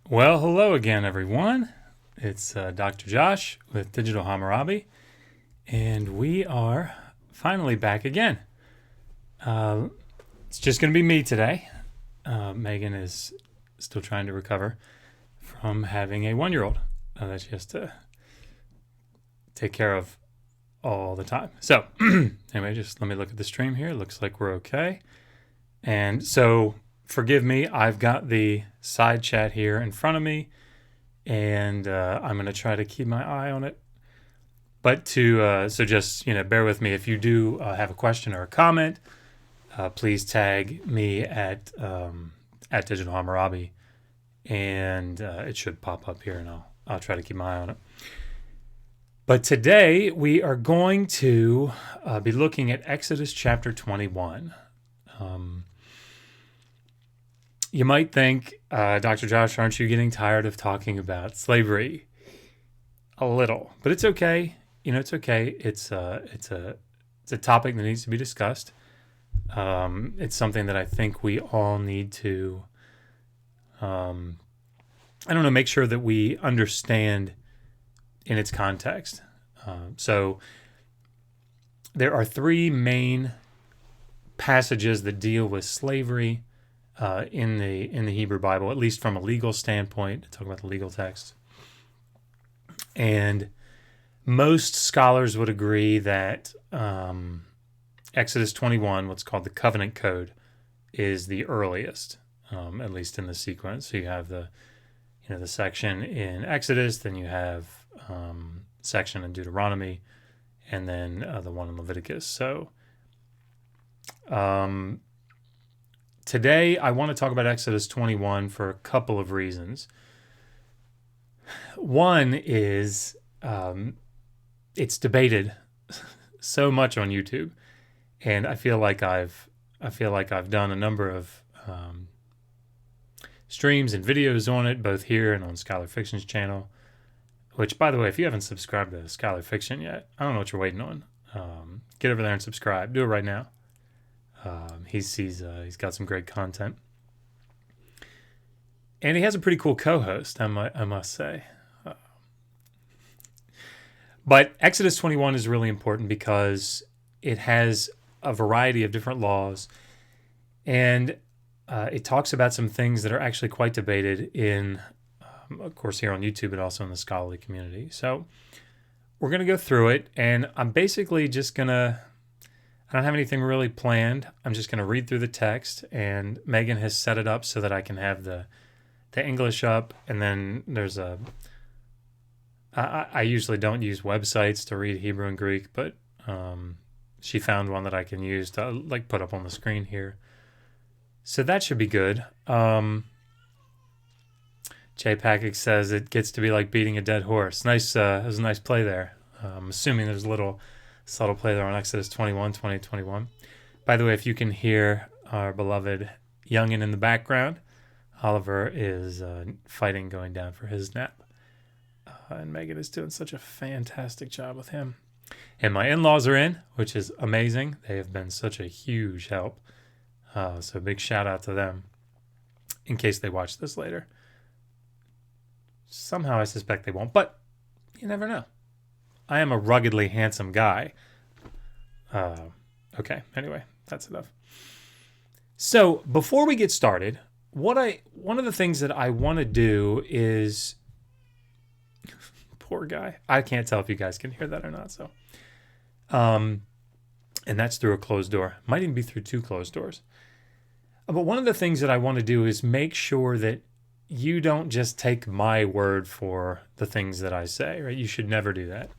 Well, hello again, everyone. It's Dr. Josh with Digital Hammurabi, and we are finally back again. Uh, it's just going to be me today. Megan is still trying to recover from having a 1-year-old that she has to take care of all the time. So, anyway, just let me look at the stream here. Looks like we're okay. And so, forgive me, I've got the side chat here in front of me, and I'm going to try to keep my eye on it. But so just bear with me if you do have a question or a comment. Please tag me at Digital Hammurabi, and it should pop up here, and I'll try to keep my eye on it. But today we are going to be looking at Exodus chapter 21. You might think, Dr. Josh, aren't you getting tired of talking about slavery? A little, but it's okay. It's okay. It's a topic that needs to be discussed. It's something that I think we all need to, make sure that we understand in its context. So there are three main passages that deal with slavery in the Hebrew Bible, at least from a legal standpoint, to talk about the legal text. And most scholars would agree that Exodus 21, what's called the Covenant Code, is the earliest, at least in the sequence. So you have the section in Exodus, then you have section in Deuteronomy, and then the one in Leviticus. So today I want to talk about Exodus 21 for a couple of reasons. One is it's debated so much on YouTube, and I feel like I've done a number of streams and videos on it, both here and on Scholar Fiction's channel. Which, by the way, if you haven't subscribed to Scholar Fiction yet, I don't know what you're waiting on. Get over there and subscribe. Do it right now. He's got some great content, and he has a pretty cool co-host. I must say. But Exodus 21 is really important because it has a variety of different laws, and it talks about some things that are actually quite debated in, of course, here on YouTube, but also in the scholarly community. So we're going to go through it, and I'm basically just going to, I don't have anything really planned. I'm just going to read through the text, and Megan has set it up so that I can have the English up, and then there's I usually don't use websites to read Hebrew and Greek, but she found one that I can use to put up on the screen here. So that should be good. Jay Package says it gets to be like beating a dead horse. Nice, it was a nice play there. I'm assuming there's a little subtle play there on Exodus 21, 2021. By the way, if you can hear our beloved youngin in the background, Oliver is fighting going down for his nap. And Megan is doing such a fantastic job with him. And my in-laws are in, which is amazing. They have been such a huge help. So big shout out to them in case they watch this later. Somehow I suspect they won't, but you never know. I am a ruggedly handsome guy. Okay, anyway, that's enough. So before we get started, one of the things that I want to do is... Poor guy. I can't tell if you guys can hear that or not. So, and that's through a closed door. Might even be through two closed doors. But one of the things that I want to do is make sure that you don't just take my word for the things that I say, right? You should never do that.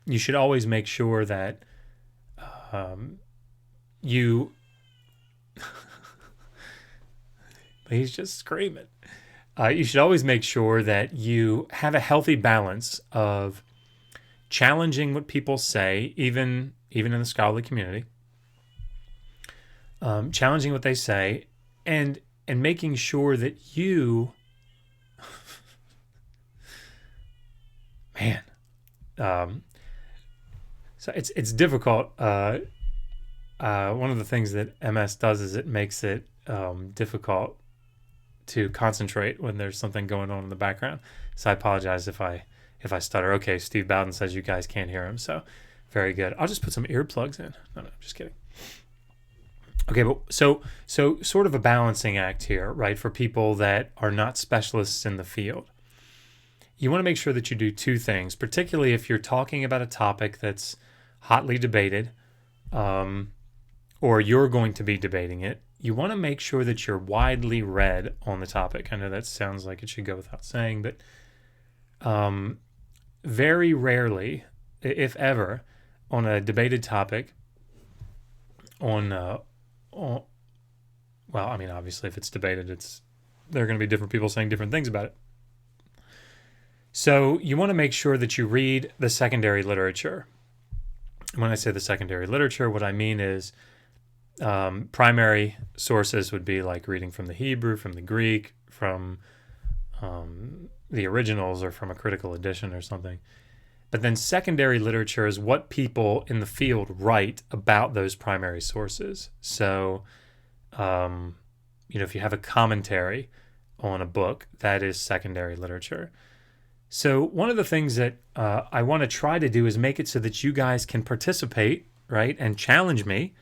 You should always make sure that you... He's just screaming. You should always make sure that you have a healthy balance of challenging what people say, even in the scholarly community, challenging what they say, and making sure that you, man, so it's difficult. One of the things that MS does is it makes it difficult to concentrate when there's something going on in the background. So I apologize if I stutter. Okay, Steve Bowden says you guys can't hear him, so very good. I'll just put some earplugs in. No, I'm just kidding. Okay, but so sort of a balancing act here, right? For people that are not specialists in the field, you want to make sure that you do two things, particularly if you're talking about a topic that's hotly debated, or you're going to be debating it. You want to make sure that you're widely read on the topic. I know that sounds like it should go without saying, but very rarely, if ever, on a debated topic, well, I mean, obviously, if it's debated, there are going to be different people saying different things about it. So you want to make sure that you read the secondary literature. When I say the secondary literature, what I mean is primary sources would be like reading from the Hebrew, from the Greek, from the originals, or from a critical edition or something. But then secondary literature is what people in the field write about those primary sources. So, if you have a commentary on a book, that is secondary literature. So one of the things that I want to try to do is make it so that you guys can participate, right, and challenge me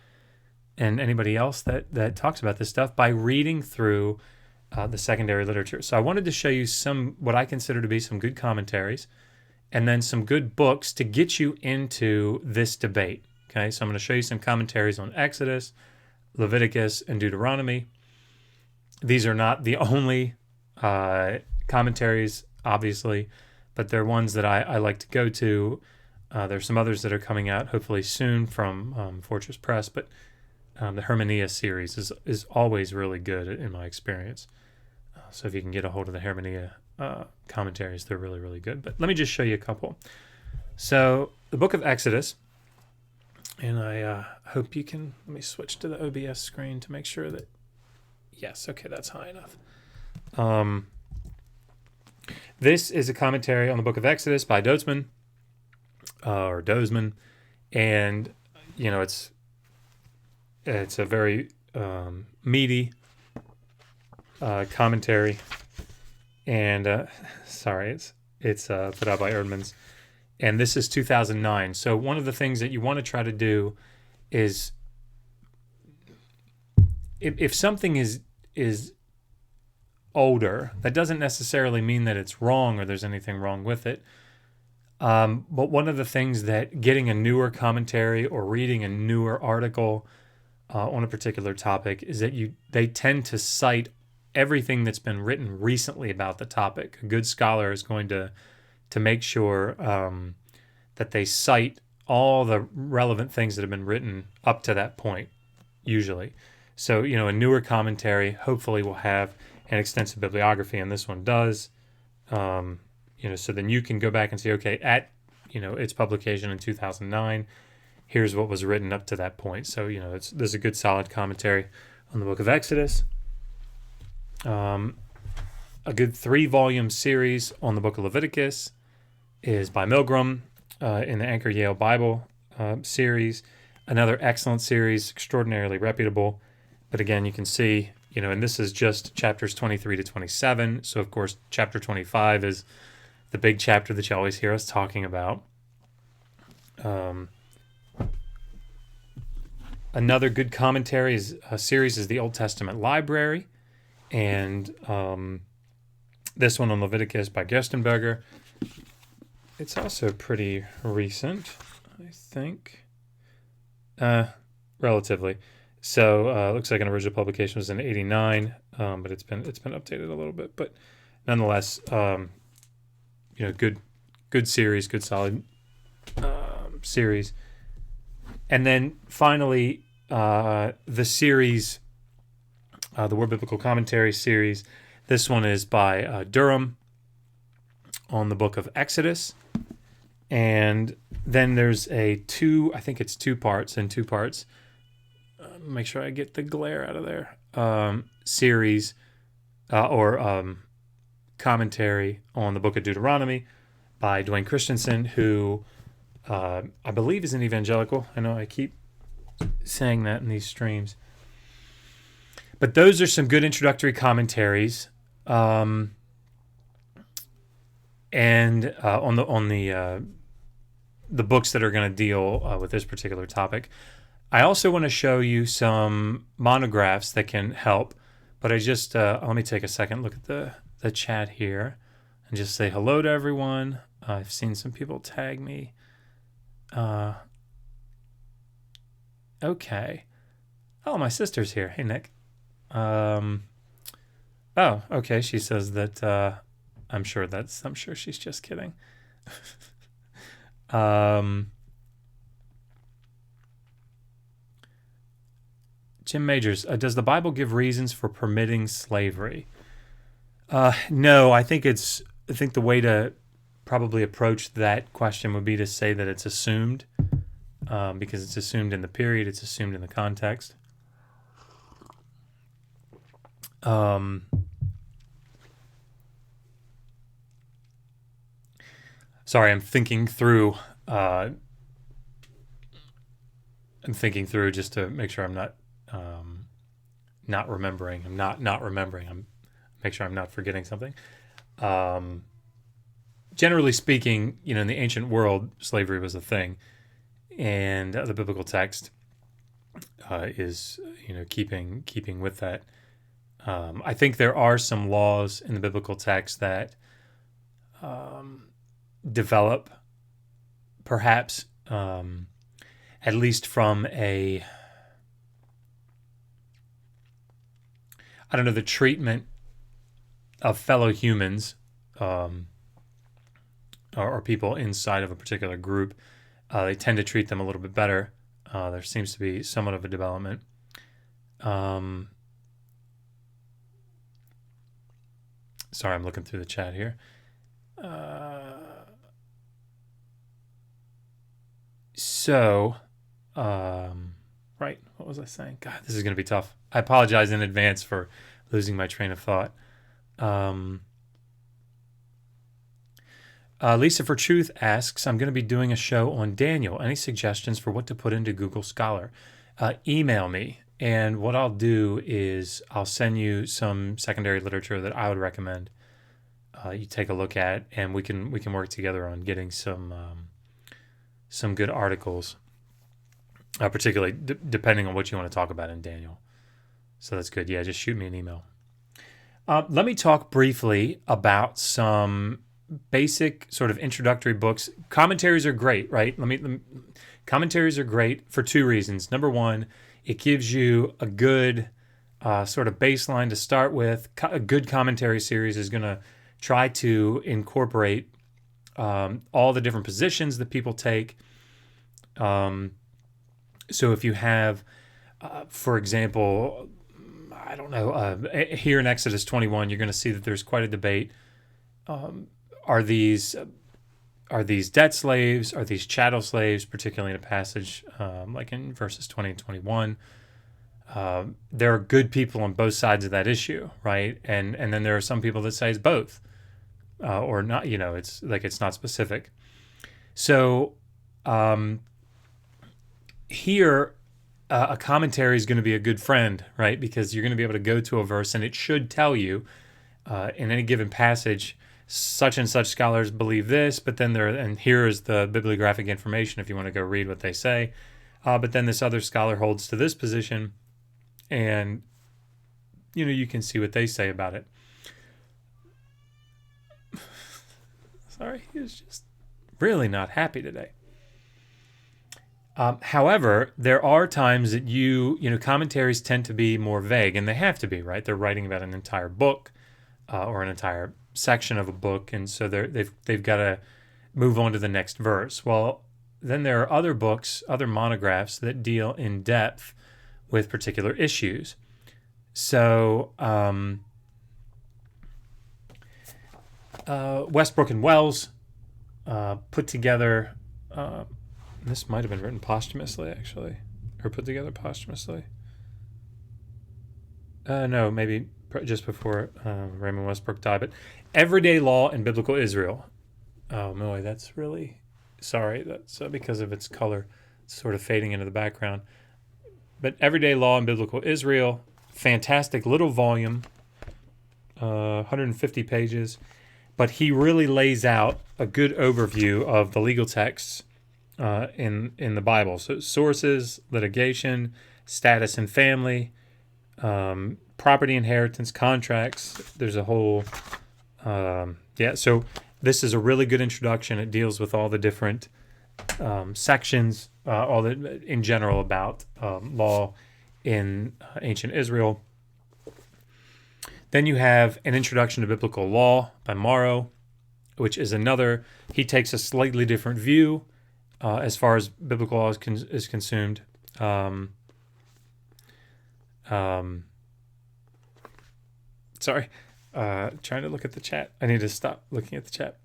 and anybody else that talks about this stuff by reading through the secondary literature. So I wanted to show you some, what I consider to be some good commentaries, and then some good books to get you into this debate. Okay, so I'm going to show you some commentaries on Exodus, Leviticus, and Deuteronomy. These are not the only commentaries, obviously, but they're ones that I like to go to. There's some others that are coming out hopefully soon from Fortress Press, but the Hermenia series is always really good in my experience. So if you can get a hold of the Hermenia commentaries, they're really, really good. But let me just show you a couple. So the book of Exodus, and I hope you can, let me switch to the OBS screen to make sure that, yes, okay, that's high enough. This is a commentary on the book of Exodus by Dozman, and it's a very meaty commentary, and sorry, it's put out by Erdman's, and this is 2009. So one of the things that you want to try to do is, if something is older, that doesn't necessarily mean that it's wrong or there's anything wrong with it. But one of the things that getting a newer commentary or reading a newer article on a particular topic is that they tend to cite everything that's been written recently about the topic. A good scholar is going to make sure that they cite all the relevant things that have been written up to that point, usually. So, a newer commentary hopefully will have an extensive bibliography, and this one does. So then you can go back and say, okay, at its publication in 2009, here's what was written up to that point. So there's a good solid commentary on the book of Exodus. A good 3-volume series on the book of Leviticus is by Milgram in the Anchor Yale Bible series. Another excellent series, extraordinarily reputable. But again, you can see, and this is just chapters 23 to 27. So, of course, chapter 25 is the big chapter that you always hear us talking about. Another good commentary series is the Old Testament Library. And this one on Leviticus by Gerstenberger. It's also pretty recent, I think. Relatively. So looks like an original publication was in '89, but it's been updated a little bit. But nonetheless, good series, good solid series. And then finally, the series, the Word Biblical Commentary series. This one is by Durham on the book of Exodus. And then there's I think it's two parts. Make sure I get the glare out of there. Series or commentary on the book of Deuteronomy by Dwayne Christensen, who I believe is an evangelical. I know I keep saying that in these streams. But those are some good introductory commentaries And on the books that are going to deal with this particular topic. I also want to show you some monographs that can help, but I just let me take a second, look at the chat here, and just say hello to everyone. I've seen some people tag me. Okay. Oh, my sister's here. Hey, Nick. Oh, okay. She says that. I'm sure she's just kidding. Jim Majors, does the Bible give reasons for permitting slavery? No, I think the way to probably approach that question would be to say that it's assumed, because it's assumed in the period, it's assumed in the context. Sorry, I'm thinking through. Just to make sure I'm not remembering. I'm not remembering. I'm make sure I'm not forgetting something. Generally speaking, in the ancient world, slavery was a thing, and the biblical text is keeping with that. I think there are some laws in the biblical text that develop, perhaps, at least from the treatment of fellow humans, or people inside of a particular group. They tend to treat them a little bit better. There seems to be somewhat of a development. Sorry, I'm looking through the chat here. Right, what was I saying? God, this is going to be tough. I apologize in advance for losing my train of thought. Lisa for Truth asks, I'm going to be doing a show on Daniel. Any suggestions for what to put into Google Scholar? Email me, and what I'll do is I'll send you some secondary literature that I would recommend you take a look at, and we can work together on getting some good articles, particularly depending on what you want to talk about in Daniel. So that's good. Yeah, just shoot me an email. Let me talk briefly about some basic sort of introductory books. Commentaries are great, right? Commentaries are great for two reasons. Number one, it gives you a good sort of baseline to start with. A good commentary series is going to try to incorporate all the different positions that people take. So if you have, for example, I don't know, here in Exodus 21, you're going to see that there's quite a debate. Are these debt slaves? Are these chattel slaves? Particularly in a passage like in verses 20 and 21. There are good people on both sides of that issue, right? And then there are some people that say it's both, or not. It's like it's not specific. So here, a commentary is going to be a good friend, right? Because you're going to be able to go to a verse, and it should tell you in any given passage, such and such scholars believe this, but then and here is the bibliographic information if you want to go read what they say. But then this other scholar holds to this position, and you can see what they say about it. Sorry, he was just really not happy today. However, there are times that commentaries tend to be more vague, and they have to be, right? They're writing about an entire book or an entire section of a book, and so they've got to move on to the next verse. Well, then there are other books, other monographs that deal in depth with particular issues. So Westbrook and Wells put together. This might have been written posthumously, actually, or put together posthumously. No, maybe just before Raymond Westbrook died. But Everyday Law in Biblical Israel. Oh, boy, that's really... Sorry, that's because of its color. It's sort of fading into the background. But Everyday Law in Biblical Israel, fantastic little volume. 150 pages, but he really lays out a good overview of the legal texts in the Bible. So sources, litigation, status and family, property inheritance, contracts. There's a whole So this is a really good introduction. It deals with all the different sections, in general about law in ancient Israel. Then you have an introduction to biblical law by Morrow, which is another. He takes a slightly different view as far as biblical law is consumed. Sorry, trying to look at the chat. I need to stop looking at the chat.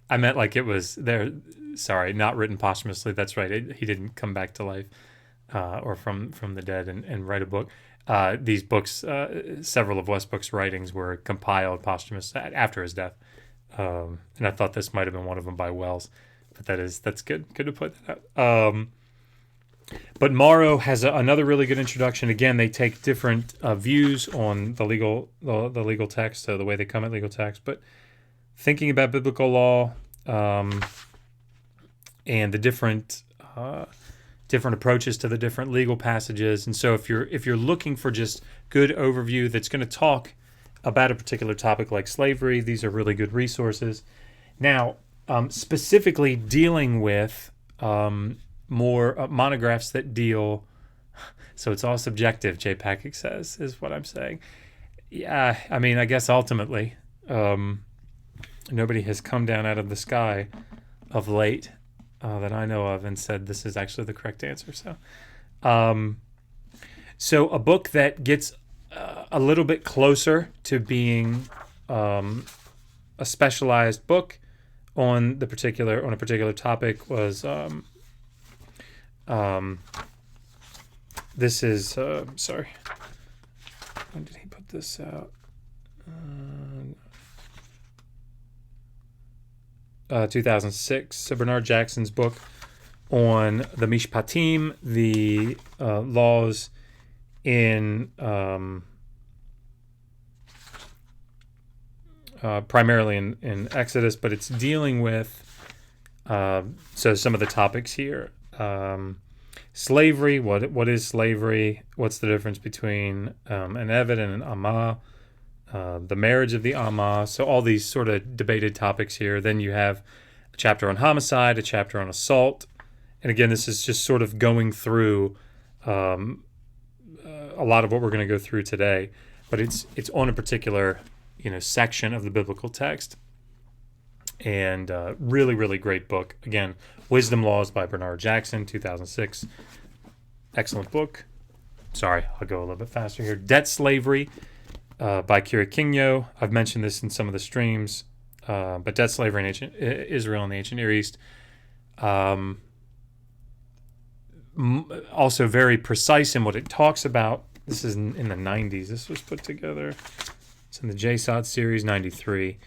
I meant like it was there. Sorry, not written posthumously. That's right. He didn't come back to life or from the dead and write a book. These books, several of Westbrook's writings were compiled posthumously after his death. And I thought this might have been one of them by Wells, but that's good. Good to put that out. But Morrow has another really good introduction. Again, they take different views on the legal text, so the way they come at legal text, but thinking about biblical law and the different approaches to the different legal passages. And so if you're looking for just good overview that's going to talk about a particular topic like slavery, these are really good resources. Now, specifically dealing with more monographs that deal, so it's all subjective, Jay Packett says, is what I'm saying. Yeah, I mean, I guess ultimately, nobody has come down out of the sky of late that I know of and said this is actually the correct answer. So a book that gets a little bit closer to being a specialized book on a particular topic was this is sorry, when did he put this out? 2006. So Bernard Jackson's book on the Mishpatim, the laws in primarily in Exodus, but it's dealing with so some of the topics here. Slavery, what is slavery? What's the difference between an Eved and an Amah? The marriage of the Amah. So all these sort of debated topics here. Then you have a chapter on homicide, a chapter on assault. And again, this is just sort of going through a lot of what we're going to go through today. But it's on a particular section of the biblical text. And really, really great book. Again, Wisdom Laws by Bernard Jackson, 2006. Excellent book. Sorry, I'll go a little bit faster here. Debt Slavery by Kirikinyo. I've mentioned this in some of the streams. But debt slavery in ancient Israel and the ancient Near East. Also very precise in what it talks about. This is in the 90s. This was put together. It's in the JSOT series, 93.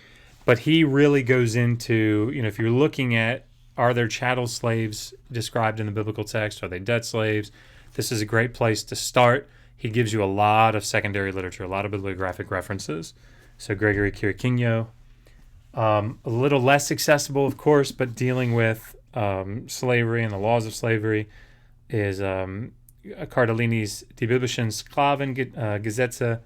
But he really goes into, if you're looking at, are there chattel slaves described in the biblical text? Are they debt slaves? This is a great place to start. He gives you a lot of secondary literature, a lot of bibliographic references. So Gregory Kirikinyo. A little less accessible, of course, but dealing with slavery and the laws of slavery is Cardellini's Die biblischen Sklavengesetze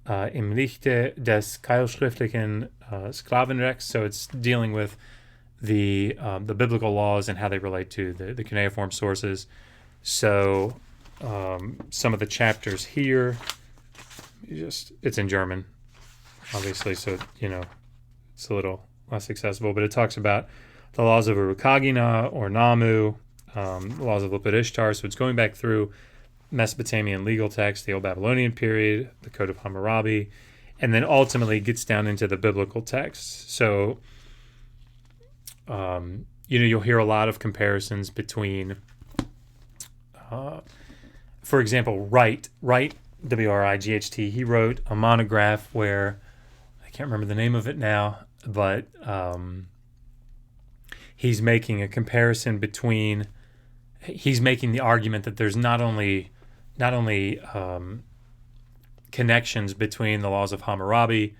im Lichte des keilschriftlichen Sklavenrechts. So it's dealing with the biblical laws and how they relate to the cuneiform sources. So some of the chapters here, it's in German, obviously, so it's a little less accessible, but it talks about the laws of Urukagina or Namu, the laws of Lipit Ishtar. So it's going back through Mesopotamian legal text, the Old Babylonian period, the Code of Hammurabi, and then ultimately gets down into the biblical texts. So, you'll hear a lot of comparisons between, for example, Wright, W-R-I-G-H-T, he wrote a monograph where, I can't remember the name of it now, but he's making a comparison between, he's making the argument that there's not only not only connections between the laws of Hammurabi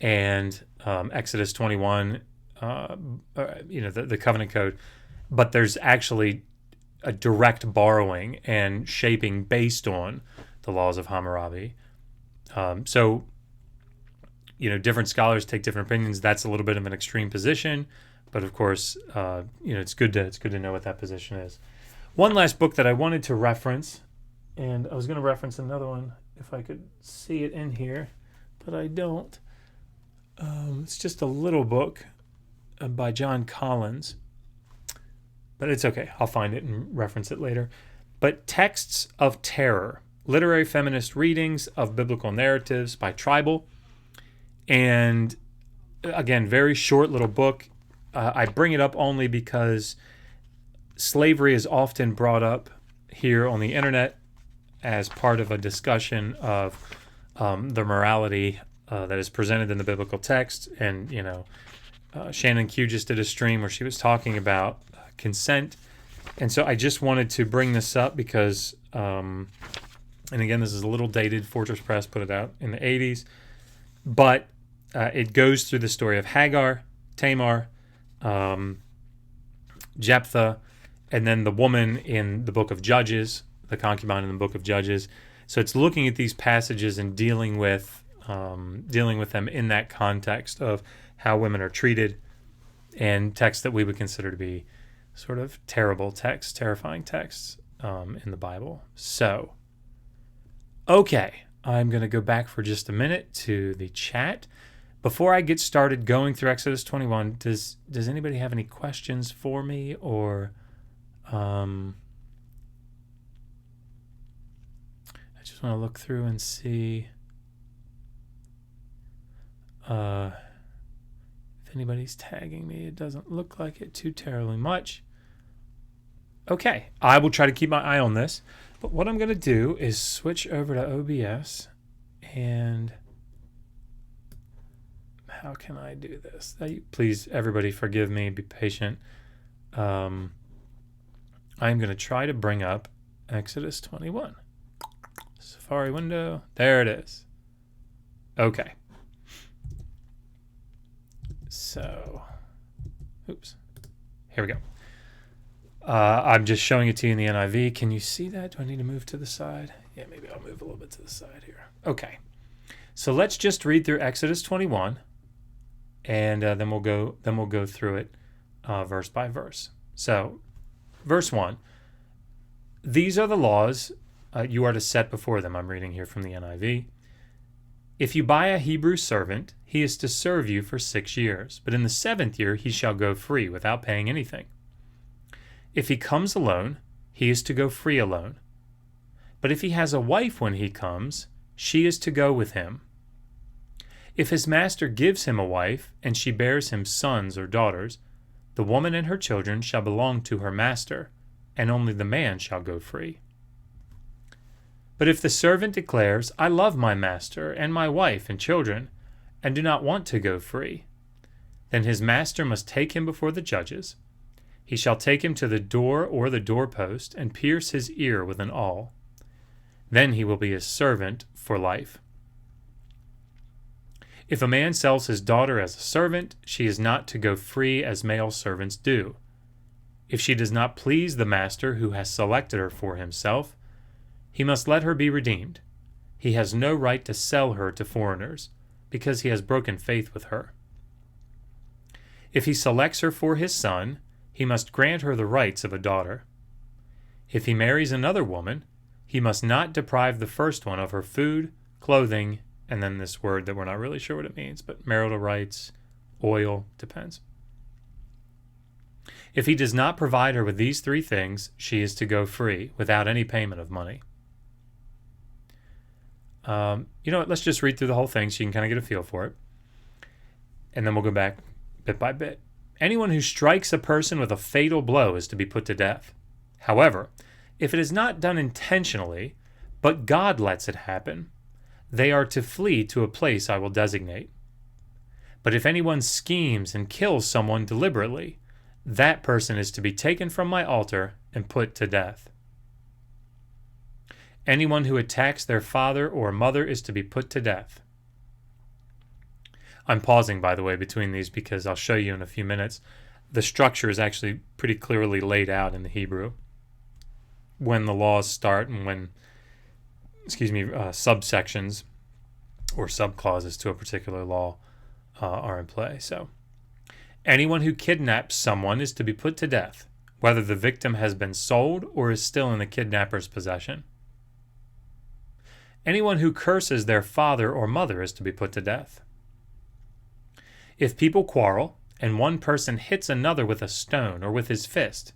and Exodus 21, the covenant code, but there's actually a direct borrowing and shaping based on the laws of Hammurabi. So different scholars take different opinions. That's a little bit of an extreme position, but of course, it's good to know what that position is. One last book that I wanted to reference, and I was going to reference another one if I could see it in here, but I don't. It's just a little book by John Collins, but it's okay. I'll find it and reference it later. But Texts of Terror, Literary Feminist Readings of Biblical Narratives by Tribal. And again, very short little book. I bring it up only because slavery is often brought up here on the internet as part of a discussion of the morality that is presented in the biblical text. And, Shannon Q just did a stream where she was talking about consent. And so I just wanted to bring this up because, and again, this is a little dated. Fortress Press put it out in the 80s. But it goes through the story of Hagar, Tamar, Jephthah, and then the woman in the book of Judges, the concubine in the book of Judges. So it's looking at these passages and dealing with them in that context of how women are treated, and texts that we would consider to be sort of terrible texts, terrifying texts in the Bible. So, okay, I'm going to go back for just a minute to the chat. Before I get started going through Exodus 21, does anybody have any questions for me, or I just want to look through and see if anybody's tagging me. It doesn't look like it too terribly much. Okay, I will try to keep my eye on this. But what I'm going to do is switch over to OBS, and how can I do this? Please, everybody, forgive me. Be patient. I'm going to try to bring up Exodus 21. Safari window. There it is. Okay. So, oops. Here we go. I'm just showing it to you in the NIV. Can you see that? Do I need to move to the side? Yeah, maybe I'll move a little bit to the side here. Okay. So let's just read through Exodus 21, and then we'll go through it verse by verse. So, verse 1. These are the laws you are to set before them. I'm reading here from the NIV. If you buy a Hebrew servant, he is to serve you for 6 years, but in the 7th year he shall go free without paying anything. If he comes alone, he is to go free alone. But if he has a wife when he comes, she is to go with him. If his master gives him a wife, and she bears him sons or daughters, the woman and her children shall belong to her master, and only the man shall go free. But if the servant declares, I love my master and my wife and children, and do not want to go free, then his master must take him before the judges. He shall take him to the door or the doorpost, and pierce his ear with an awl. Then he will be his servant for life. If a man sells his daughter as a servant, she is not to go free as male servants do. If she does not please the master who has selected her for himself, he must let her be redeemed. He has no right to sell her to foreigners, because he has broken faith with her. If he selects her for his son, he must grant her the rights of a daughter. If he marries another woman, he must not deprive the first one of her food, clothing, and then this word that we're not really sure what it means, but marital rights, oil, depends. If he does not provide her with these 3 things, she is to go free without any payment of money. You know what? Let's just read through the whole thing so you can kind of get a feel for it. And then we'll go back bit by bit. Anyone who strikes a person with a fatal blow is to be put to death. However, if it is not done intentionally, but God lets it happen, they are to flee to a place I will designate. But if anyone schemes and kills someone deliberately, that person is to be taken from my altar and put to death. Anyone who attacks their father or mother is to be put to death. I'm pausing, by the way, between these because I'll show you in a few minutes. The structure is actually pretty clearly laid out in the Hebrew. When the laws start and when, subsections or subclauses to a particular law are in play. So, anyone who kidnaps someone is to be put to death, whether the victim has been sold or is still in the kidnapper's possession. Anyone who curses their father or mother is to be put to death. If people quarrel, and one person hits another with a stone or with his fist,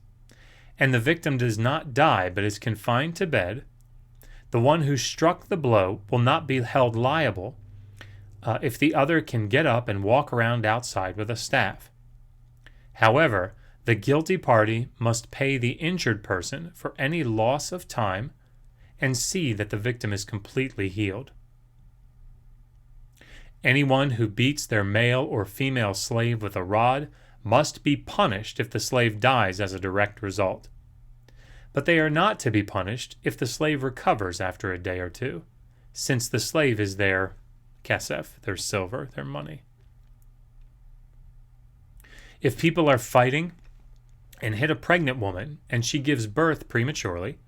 and the victim does not die but is confined to bed, the one who struck the blow will not be held liable if the other can get up and walk around outside with a staff. However, the guilty party must pay the injured person for any loss of time and see that the victim is completely healed. Anyone who beats their male or female slave with a rod must be punished if the slave dies as a direct result. But they are not to be punished if the slave recovers after a day or two, since the slave is their kesef, their silver, their money. If people are fighting and hit a pregnant woman and she gives birth prematurely,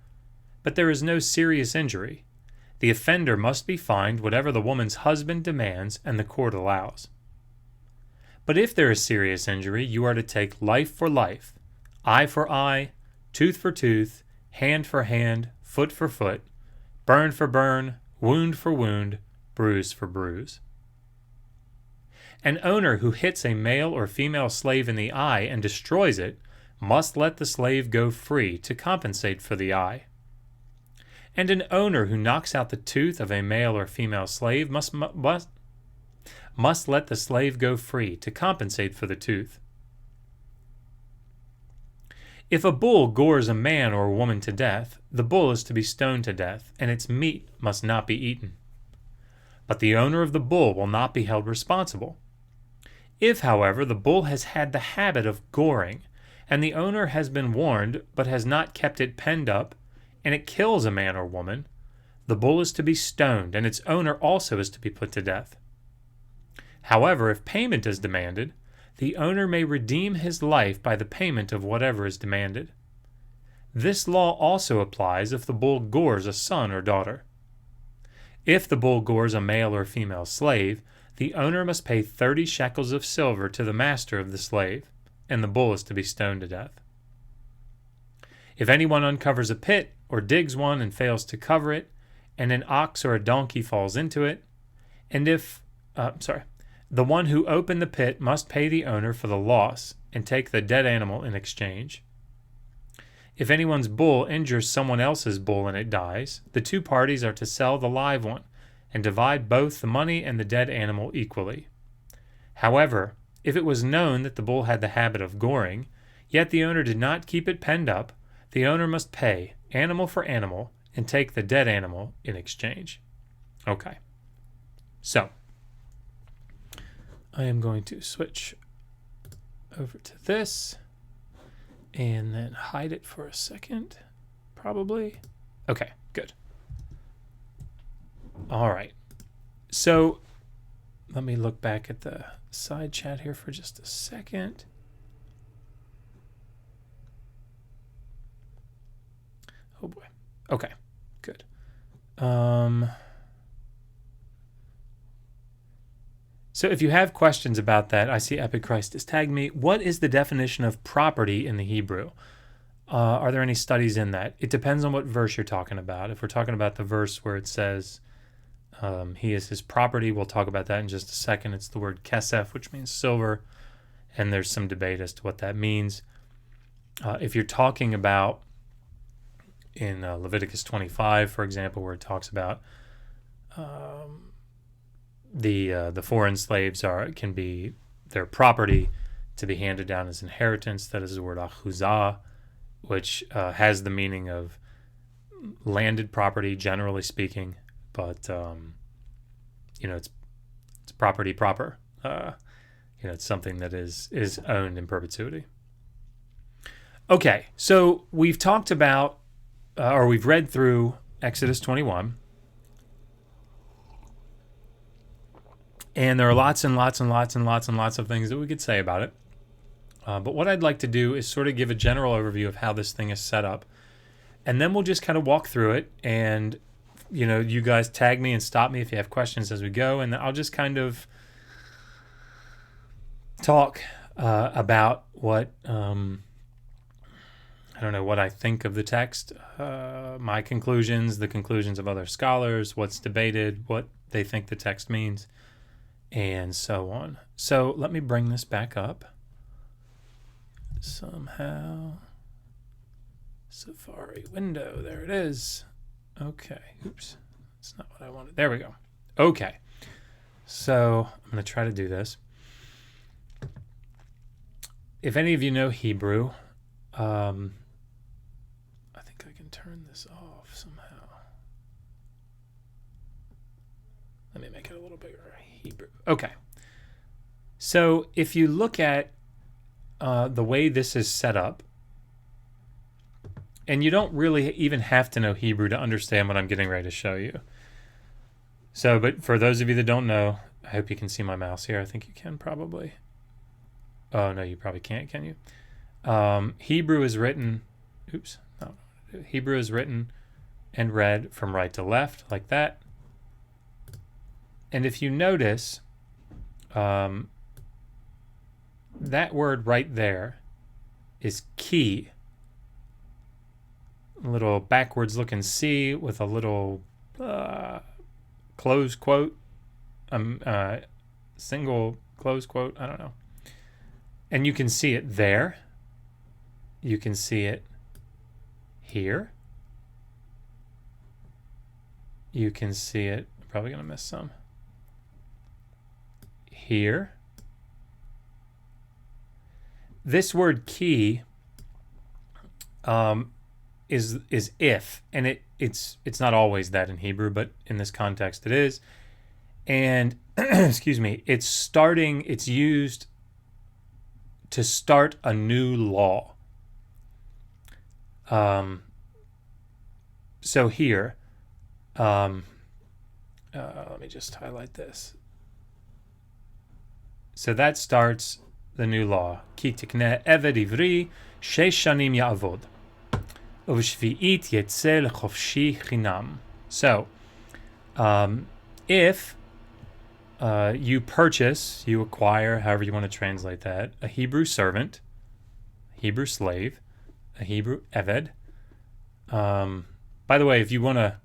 but there is no serious injury, the offender must be fined whatever the woman's husband demands and the court allows. But if there is serious injury, you are to take life for life, eye for eye, tooth for tooth, hand for hand, foot for foot, burn for burn, wound for wound, bruise for bruise. An owner who hits a male or female slave in the eye and destroys it must let the slave go free to compensate for the eye. And an owner who knocks out the tooth of a male or female slave must let the slave go free to compensate for the tooth. If a bull gores a man or a woman to death, the bull is to be stoned to death, and its meat must not be eaten. But the owner of the bull will not be held responsible. If, however, the bull has had the habit of goring, and the owner has been warned but has not kept it penned up, and it kills a man or woman, the bull is to be stoned, and its owner also is to be put to death. However, if payment is demanded, the owner may redeem his life by the payment of whatever is demanded. This law also applies if the bull gores a son or daughter. If the bull gores a male or female slave, the owner must pay 30 shekels of silver to the master of the slave, and the bull is to be stoned to death. If anyone uncovers a pit or digs one and fails to cover it, and an ox or a donkey falls into it, and the one who opened the pit must pay the owner for the loss and take the dead animal in exchange. If anyone's bull injures someone else's bull and it dies, the two parties are to sell the live one and divide both the money and the dead animal equally. However, if it was known that the bull had the habit of goring, yet the owner did not keep it penned up, the owner must pay animal for animal and take the dead animal in exchange. Okay. So, I am going to switch over to this and then hide it for a second, probably. Okay, good. All right. So, let me look back at the side chat here for just a second. Oh boy. Okay, good. So if you have questions about that, I see Epic Christ has tagged me. What is the definition of property in the Hebrew? Are there any studies in that? It depends on what verse you're talking about. If we're talking about the verse where it says he is his property, we'll talk about that in just a second. It's the word kesef, which means silver, and there's some debate as to what that means. If you're talking about in Leviticus 25, for example, where it talks about the foreign slaves can be their property to be handed down as inheritance. That is the word achuzah, which has the meaning of landed property, generally speaking, but it's property proper. It's something that is owned in perpetuity. Okay, so we've talked about, or we've read through Exodus 21. And there are lots and lots and lots and lots and lots of things that we could say about it. But what I'd like to do is sort of give a general overview of how this thing is set up. And then we'll just kind of walk through it. And, you guys tag me and stop me if you have questions as we go. And I'll just kind of talk about what, what I think of the text, my conclusions, the conclusions of other scholars, what's debated, what they think the text means, and so on. So let me bring this back up. Somehow. Safari window. There it is. Okay. Oops. That's not what I wanted. There we go. Okay. So I'm going to try to do this. If any of you know Hebrew, I think I can turn this off somehow. Let me make it a little bigger. Hebrew. Okay. So if you look at the way this is set up, and you don't really even have to know Hebrew to understand what I'm getting ready to show you. So, but for those of you that don't know, I hope you can see my mouse here. I think you can probably. Oh, no, you probably can't, can you? Hebrew is written, Hebrew is written and read from right to left, like that. And if you notice, that word right there is key. A little backwards looking C with a little close quote, single close quote, I don't know. And you can see it there. You can see it here. You can see it, I'm probably going to miss some. Here. This word key is if, and it's not always that in Hebrew, but in this context it is. And excuse me, it's used to start a new law. So here, let me just highlight this. So that starts the new law. Ki tikneh eved ivri shesh shanim ya'avod. Uv'shvi'it yetzeh lechofshi chinam. So, if you purchase, you acquire, however you want to translate that, a Hebrew servant, Hebrew slave, a Hebrew eved. By the way, if you want to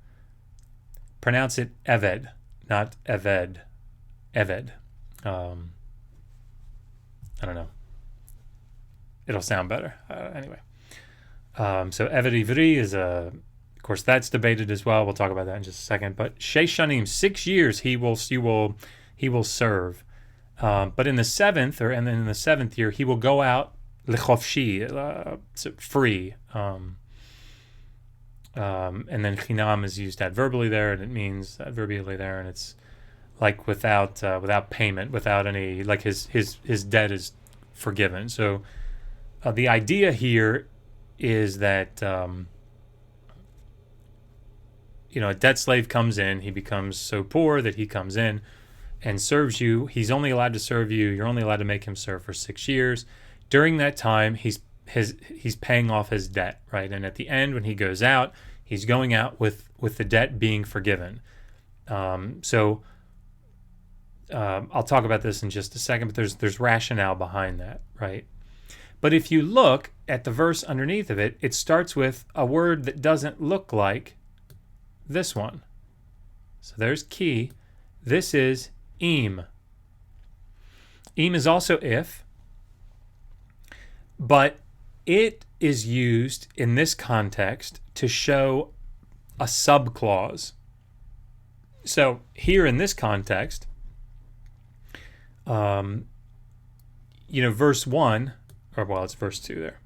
pronounce it eved, not eved, eved. I don't know. It'll sound better. Anyway. So eved ivri is of course, that's debated as well. We'll talk about that in just a second. But shesh shanim, 6 years he will serve. But in the seventh, and then in the 7th year, he will go out lechofshi, free. And then chinam is used adverbially there, and it means adverbially there, and it's like without payment, without any, like his debt is forgiven. So the idea here is that a debt slave comes in, he becomes so poor that he comes in and serves you. He's only allowed to serve you. You're only allowed to make him serve for 6 years. During that time, he's paying off his debt, right? And at the end, when he goes out, he's going out with the debt being forgiven. So I'll talk about this in just a second, but there's rationale behind that, right? But if you look at the verse underneath of it, it starts with a word that doesn't look like this one. So there's ki. This is im. Im is also if, but it is used in this context to show a subclause. So here in this context, verse 1, it's verse 2 there.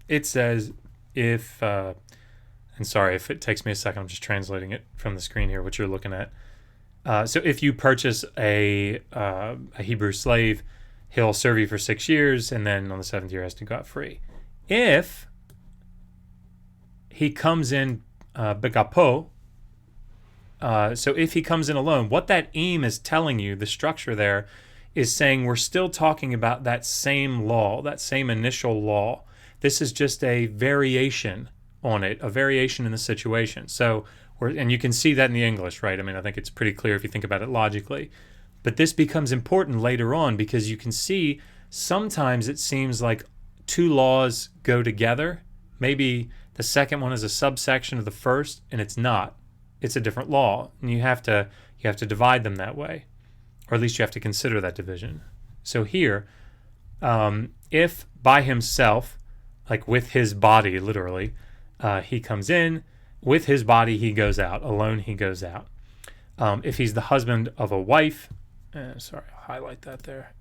It says, if, and sorry if it takes me a second, I'm just translating it from the screen here, what you're looking at. So if you purchase a Hebrew slave, he'll serve you for 6 years, and then on the 7th year has to go out free. If he comes in begapo. So if he comes in alone, what that im is telling you, the structure there, is saying we're still talking about that same law, that same initial law. This is just a variation on it, a variation in the situation. So, and you can see that in the English, right? I mean, I think it's pretty clear if you think about it logically. But this becomes important later on because you can see sometimes it seems like two laws go together. Maybe the second one is a subsection of the first, and it's not. It's a different law, and you have to divide them that way, or at least you have to consider that division. So here, if by himself, like with his body, literally, he comes in, with his body he goes out, alone he goes out. If he's the husband of a wife, sorry, I'll highlight that there.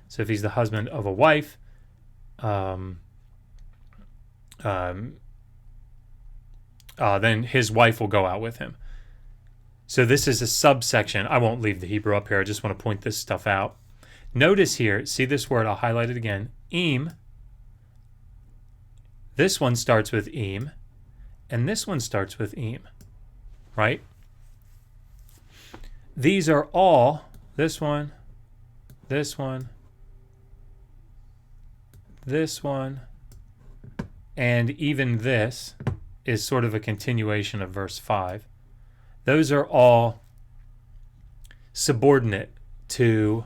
So if he's the husband of a wife, then his wife will go out with him. So this is a subsection. I won't leave the Hebrew up here. I just want to point this stuff out. Notice here, see this word, I'll highlight it again, im. This one starts with im, and this one starts with im, right? These are all, this one, this one, this one, and even this is sort of a continuation of verse 5. Those are all subordinate to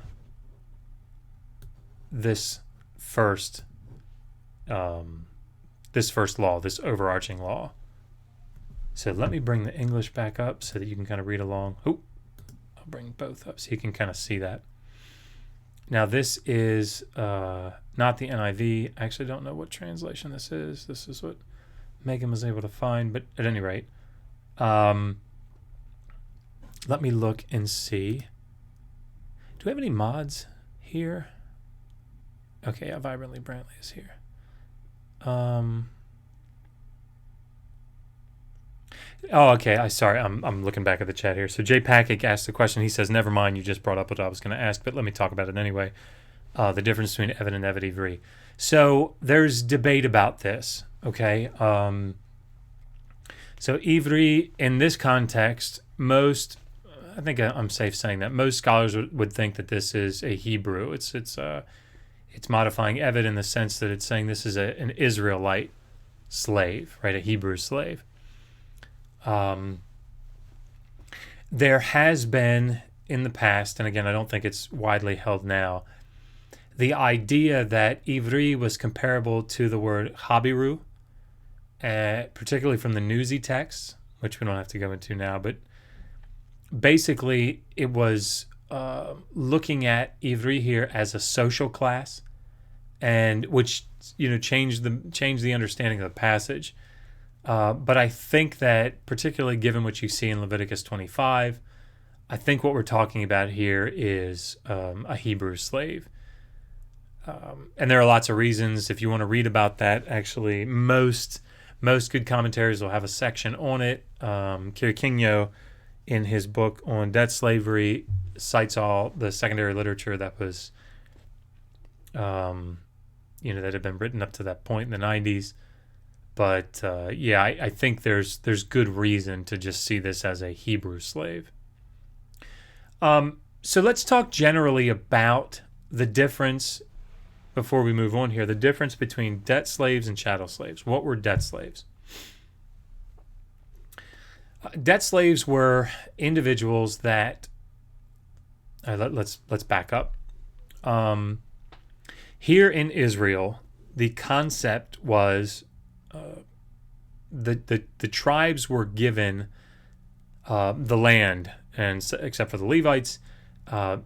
this first law, this overarching law. So let me bring the English back up so that you can kind of read along. Oh, I'll bring both up so you can kind of see that. Now this is not the NIV. I actually don't know what translation this is. This is what Megan was able to find, but at any rate, let me look and see. Do we have any mods here? Okay, yeah, Vibrantly Brantley is here. Oh, okay. I'm looking back at the chat here. So Jay Packett asked the question. He says, "Never mind. You just brought up what I was going to ask, but let me talk about it anyway." The difference between Evid and Evid Ivri. So there's debate about this. Okay. So Ivri in this context, I think I'm safe saying that most scholars would think that this is a Hebrew. It's modifying Evid in the sense that it's saying this is an Israelite slave, right? A Hebrew slave. There has been in the past, and again, I don't think it's widely held now, the idea that Ivri was comparable to the word Habiru, particularly from the Newsy texts, which we don't have to go into now, but basically it was looking at Ivri here as a social class, and which changed the understanding of the passage. But I think that, particularly given what you see in Leviticus 25, I think what we're talking about here is a Hebrew slave. And there are lots of reasons. If you want to read about that, actually, most good commentaries will have a section on it. Kirikinyo, in his book on debt slavery, cites all the secondary literature that was, that had been written up to that point in the 90s. But I think there's good reason to just see this as a Hebrew slave. So let's talk generally about the difference, before we move on here, the difference between debt slaves and chattel slaves. What were debt slaves? Debt slaves were individuals that, let's back up. Here in Israel, the concept was the tribes were given the land, and except for the Levites,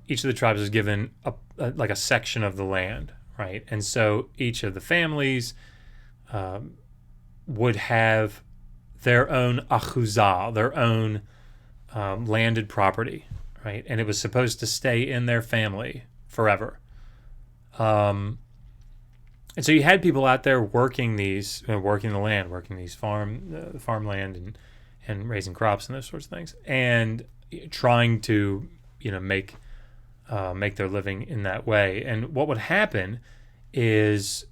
each of the tribes was given like a section of the land, right? And so each of the families would have their own achuzah, their own landed property, right? And it was supposed to stay in their family forever. And so you had people out there working the land, working these farmland and raising crops and those sorts of things, and trying to make their living in that way. And what would happen is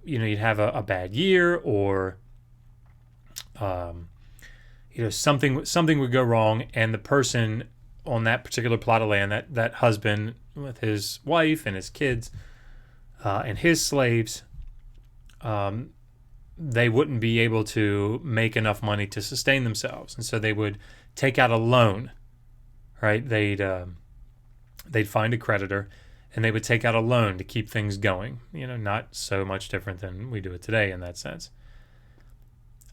you'd have a bad year, or something would go wrong, and the person on that particular plot of land, that husband with his wife and his kids and his slaves, they wouldn't be able to make enough money to sustain themselves, and so they would take out a loan, right? They'd find a creditor, and they would take out a loan to keep things going. Not so much different than we do it today in that sense.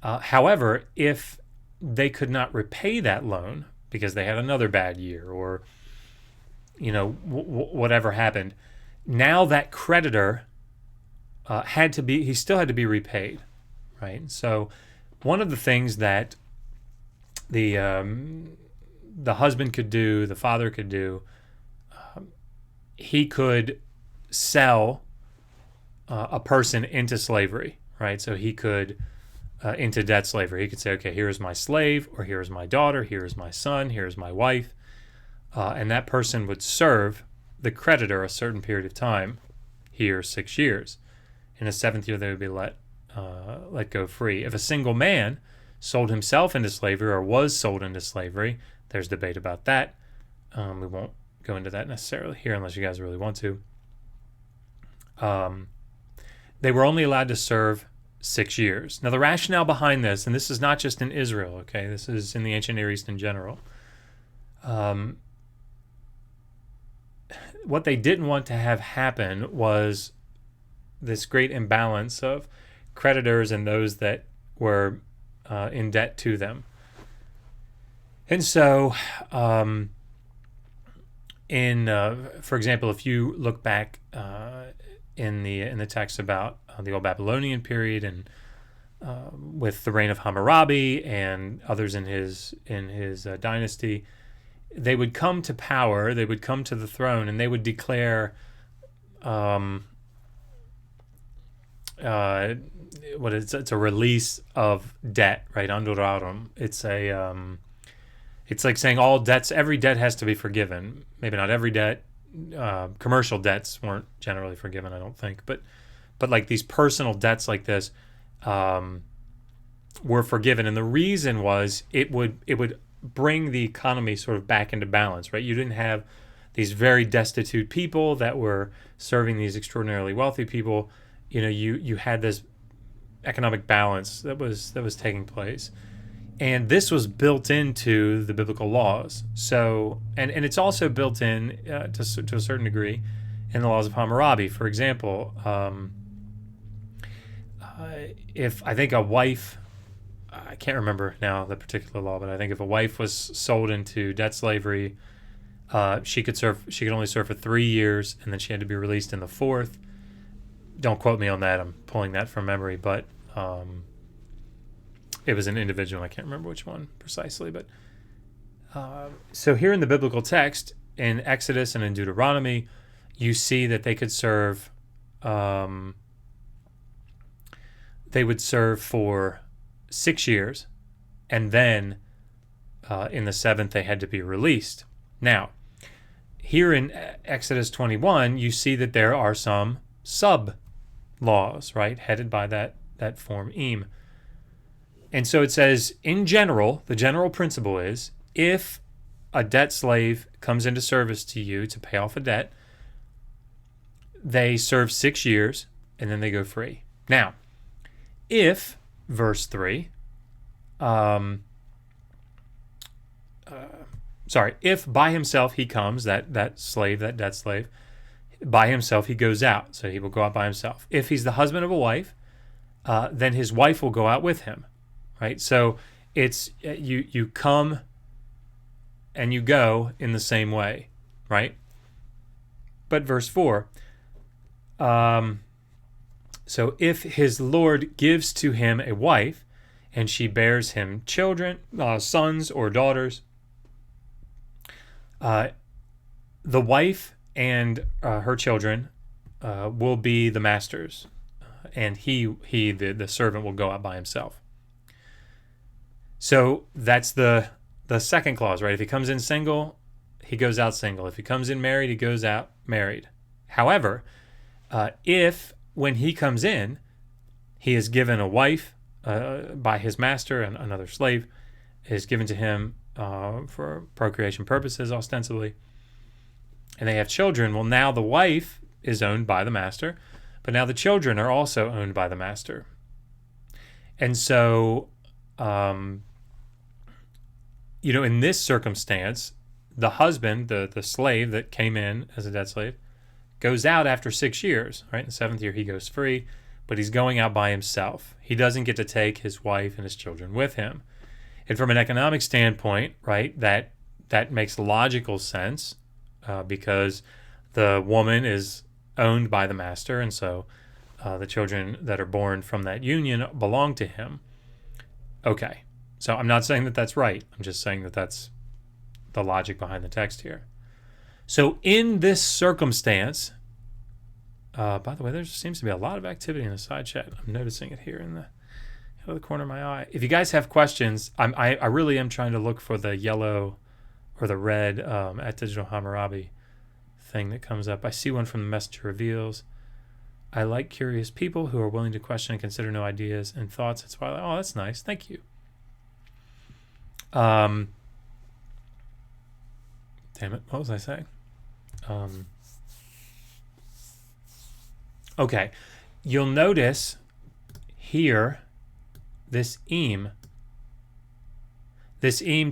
However, if they could not repay that loan because they had another bad year, or whatever happened, now that creditor he still had to be repaid, right? So one of the things that the husband could do, the father could do, he could sell a person into slavery, right? So he could into debt slavery. He could say, okay, here's my slave, or here's my daughter, here's my son, here's my wife, and that person would serve the creditor a certain period of time, here 6 years. In the 7th year, they would be let go free. If a single man sold himself into slavery or was sold into slavery, there's debate about that. We won't go into that necessarily here unless you guys really want to. They were only allowed to serve 6 years. Now, the rationale behind this, and this is not just in Israel, okay? This is in the ancient Near East in general. What they didn't want to have happen was this great imbalance of creditors and those that were in debt to them. And so, for example, if you look back in the text about the Old Babylonian period, and with the reign of Hammurabi and others in his dynasty, they would come to power, they would come to the throne, and they would declare it's a release of debt, right? Andurarum. It's like saying all debts, every debt has to be forgiven. Maybe not every debt. Commercial debts weren't generally forgiven, I don't think, but like these personal debts like this were forgiven, and the reason was it would bring the economy sort of back into balance, right? You didn't have these very destitute people that were serving these extraordinarily wealthy people. You had this economic balance that was taking place, and this was built into the biblical laws. So, and it's also built in to a certain degree in the laws of Hammurabi. For example, if I think a wife, I can't remember now the particular law, but I think if a wife was sold into debt slavery, she could only serve for 3 years, and then she had to be released in the 4th. Don't quote me on that. I'm pulling that from memory, but it was an individual. I can't remember which one precisely, but so here in the biblical text, in Exodus and in Deuteronomy, you see that they could serve. They would serve for 6 years, and then in the 7th they had to be released. Now, here in Exodus 21, you see that there are some sub-laws, right, headed by that form im. And so it says, in general, the general principle is, if a debt slave comes into service to you to pay off a debt, they serve 6 years, and then they go free. Now, if, verse 3, if by himself he comes, that debt slave, by himself he goes out, so he will go out by himself. If he's the husband of a wife, then his wife will go out with him, right? So it's you come and you go in the same way, right? But verse 4, so if his Lord gives to him a wife, and she bears him children, sons or daughters, the wife and her children will be the master's, and the servant will go out by himself. So that's the second clause, right? If he comes in single, he goes out single. If he comes in married, he goes out married. However, if when he comes in, he is given a wife, by his master, and another slave is given to him for procreation purposes, ostensibly, and they have children. Well, now the wife is owned by the master, but now the children are also owned by the master. And so, in this circumstance, the husband, the slave that came in as a debt slave, goes out after 6 years, right? In the 7th year, he goes free, but he's going out by himself. He doesn't get to take his wife and his children with him. And from an economic standpoint, right, that makes logical sense because the woman is owned by the master, and so the children that are born from that union belong to him. Okay, so I'm not saying that that's right. I'm just saying that that's the logic behind the text here. So in this circumstance, by the way, there seems to be a lot of activity in the side chat. I'm noticing it here in the out of the corner of my eye. If you guys have questions, I really am trying to look for the yellow or the red at Digital Hammurabi thing that comes up. I see one from the Messenger Reveals. I like curious people who are willing to question and consider new ideas and thoughts. That's why, oh, that's nice. Thank you. Damn it. What was I saying? Okay. You'll notice here this eam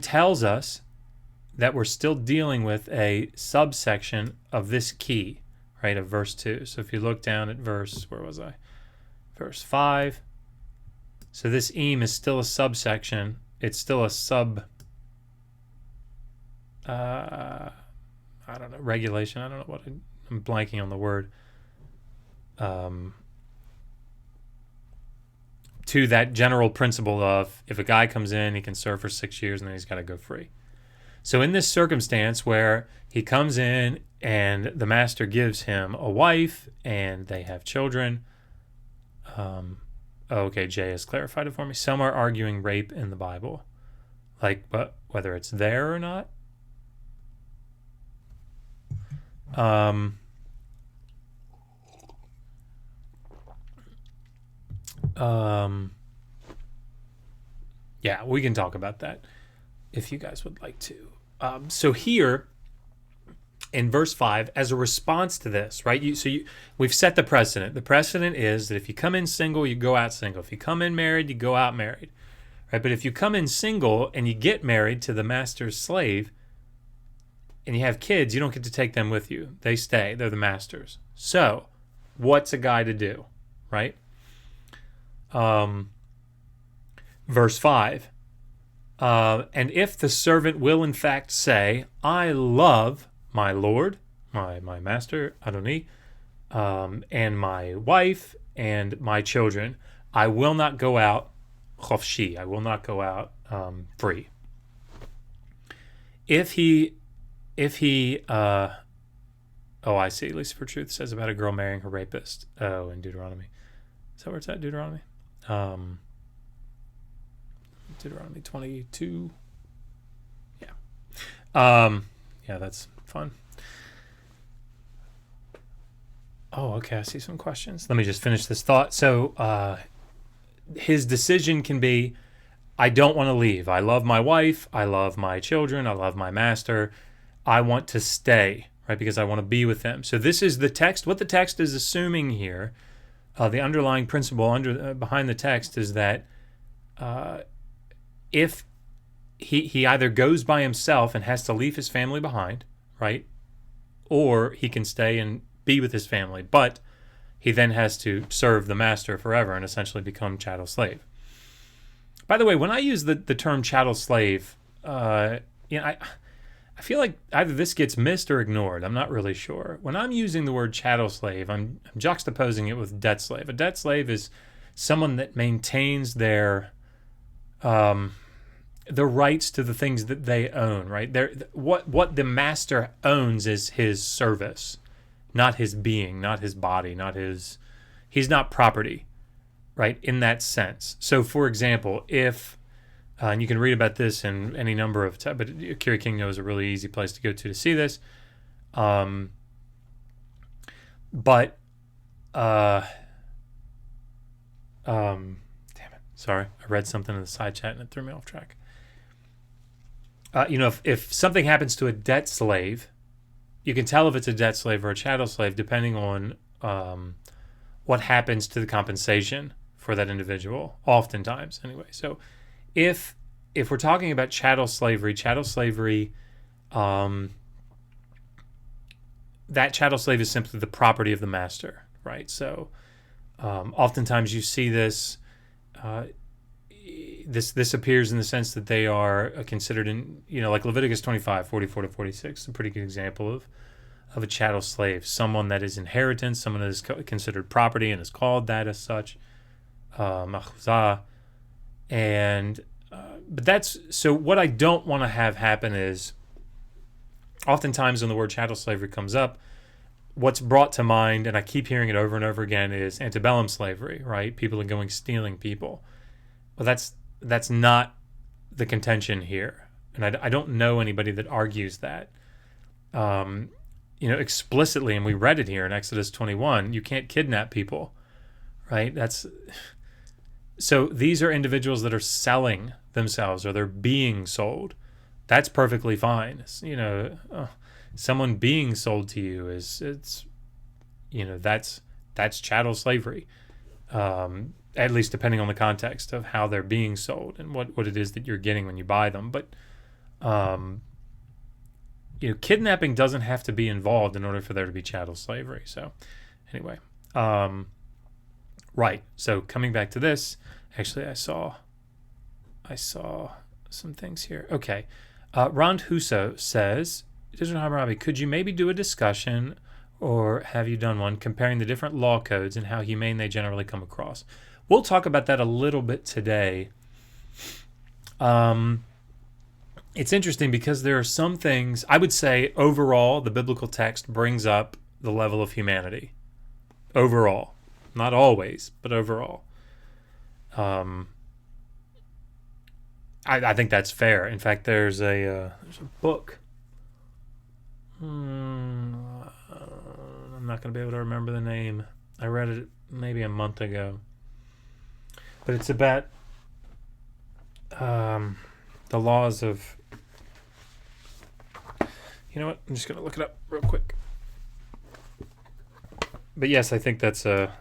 tells us that we're still dealing with a subsection of this key, right, of verse 2. So if you look down at verse 5. So this eam is still a subsection. It's still a regulation. I don't know what I'm blanking on the word. To that general principle of if a guy comes in, he can serve for 6 years and then he's got to go free. So in this circumstance where he comes in and the master gives him a wife and they have children, okay, Jay has clarified it for me. Some are arguing rape in the Bible, but whether it's there or not. Yeah, we can talk about that if you guys would like to. So here in verse 5, as a response to this, right? We've set the precedent. The precedent is that if you come in single, you go out single. If you come in married, you go out married, right? But if you come in single and you get married to the master's slave and you have kids, you don't get to take them with you. They stay. They're the master's. So what's a guy to do, right? Verse 5, and if the servant will in fact say, I love my Lord, my master, Adoni, and my wife and my children, I will not go out chofshi, I will not go out free. If he, I see, Lucifer Truth says about a girl marrying her rapist. Oh, in Deuteronomy. Is that where it's at, Deuteronomy? Deuteronomy 22. Yeah. Yeah, that's fun. Oh, okay. I see some questions. Let me just finish this thought. So, his decision can be, I don't want to leave. I love my wife. I love my children. I love my master. I want to stay, right? Because I want to be with them. So this is the text. What the text is assuming here, the underlying principle behind the text is that if he either goes by himself and has to leave his family behind, right? Or he can stay and be with his family, but he then has to serve the master forever and essentially become chattel slave. By the way, when I use the term chattel slave, I feel like either this gets missed or ignored. I'm not really sure. When I'm using the word chattel slave, I'm juxtaposing it with debt slave. A debt slave is someone that maintains their the rights to the things that they own, right? What the master owns is his service, not his being, not his body, he's not property, right? In that sense. So, for example, if and you can read about this in any number of but Kerry King knows a really easy place to go to see this. Damn it. Sorry, I read something in the side chat and it threw me off track. If something happens to a debt slave, you can tell if it's a debt slave or a chattel slave depending on what happens to the compensation for that individual, oftentimes anyway. So if we're talking about chattel slavery, that chattel slave is simply the property of the master, right? So oftentimes you see this. This appears in the sense that they are considered in, like Leviticus 25, 44 to 46, a pretty good example of a chattel slave, someone that is inheritance, someone that is considered property and is called that as such, machuzah. But that's, so what I don't want to have happen is, oftentimes when the word chattel slavery comes up, what's brought to mind, and I keep hearing it over and over again, is antebellum slavery, right? People are going stealing people. Well, that's not the contention here. And I don't know anybody that argues that. Explicitly, and we read it here in Exodus 21, you can't kidnap people, right? So these are individuals that are selling themselves, or they're being sold. That's perfectly fine. Someone being sold to you that's chattel slavery. At least depending on the context of how they're being sold and what it is that you're getting when you buy them. But kidnapping doesn't have to be involved in order for there to be chattel slavery. So anyway, right. So coming back to this, actually I saw some things here. Okay. Rond Huso says, Digital Hammurabi, could you maybe do a discussion, or have you done one, comparing the different law codes and how humane they generally come across? We'll talk about that a little bit today. It's interesting because there are some things, I would say overall, the biblical text brings up the level of humanity. Overall. Not always, but overall. I think that's fair. In fact, there's a book. I'm not going to be able to remember the name. I read it maybe a month ago. But it's about the laws of... You know what? I'm just going to look it up real quick. But yes, I think that's a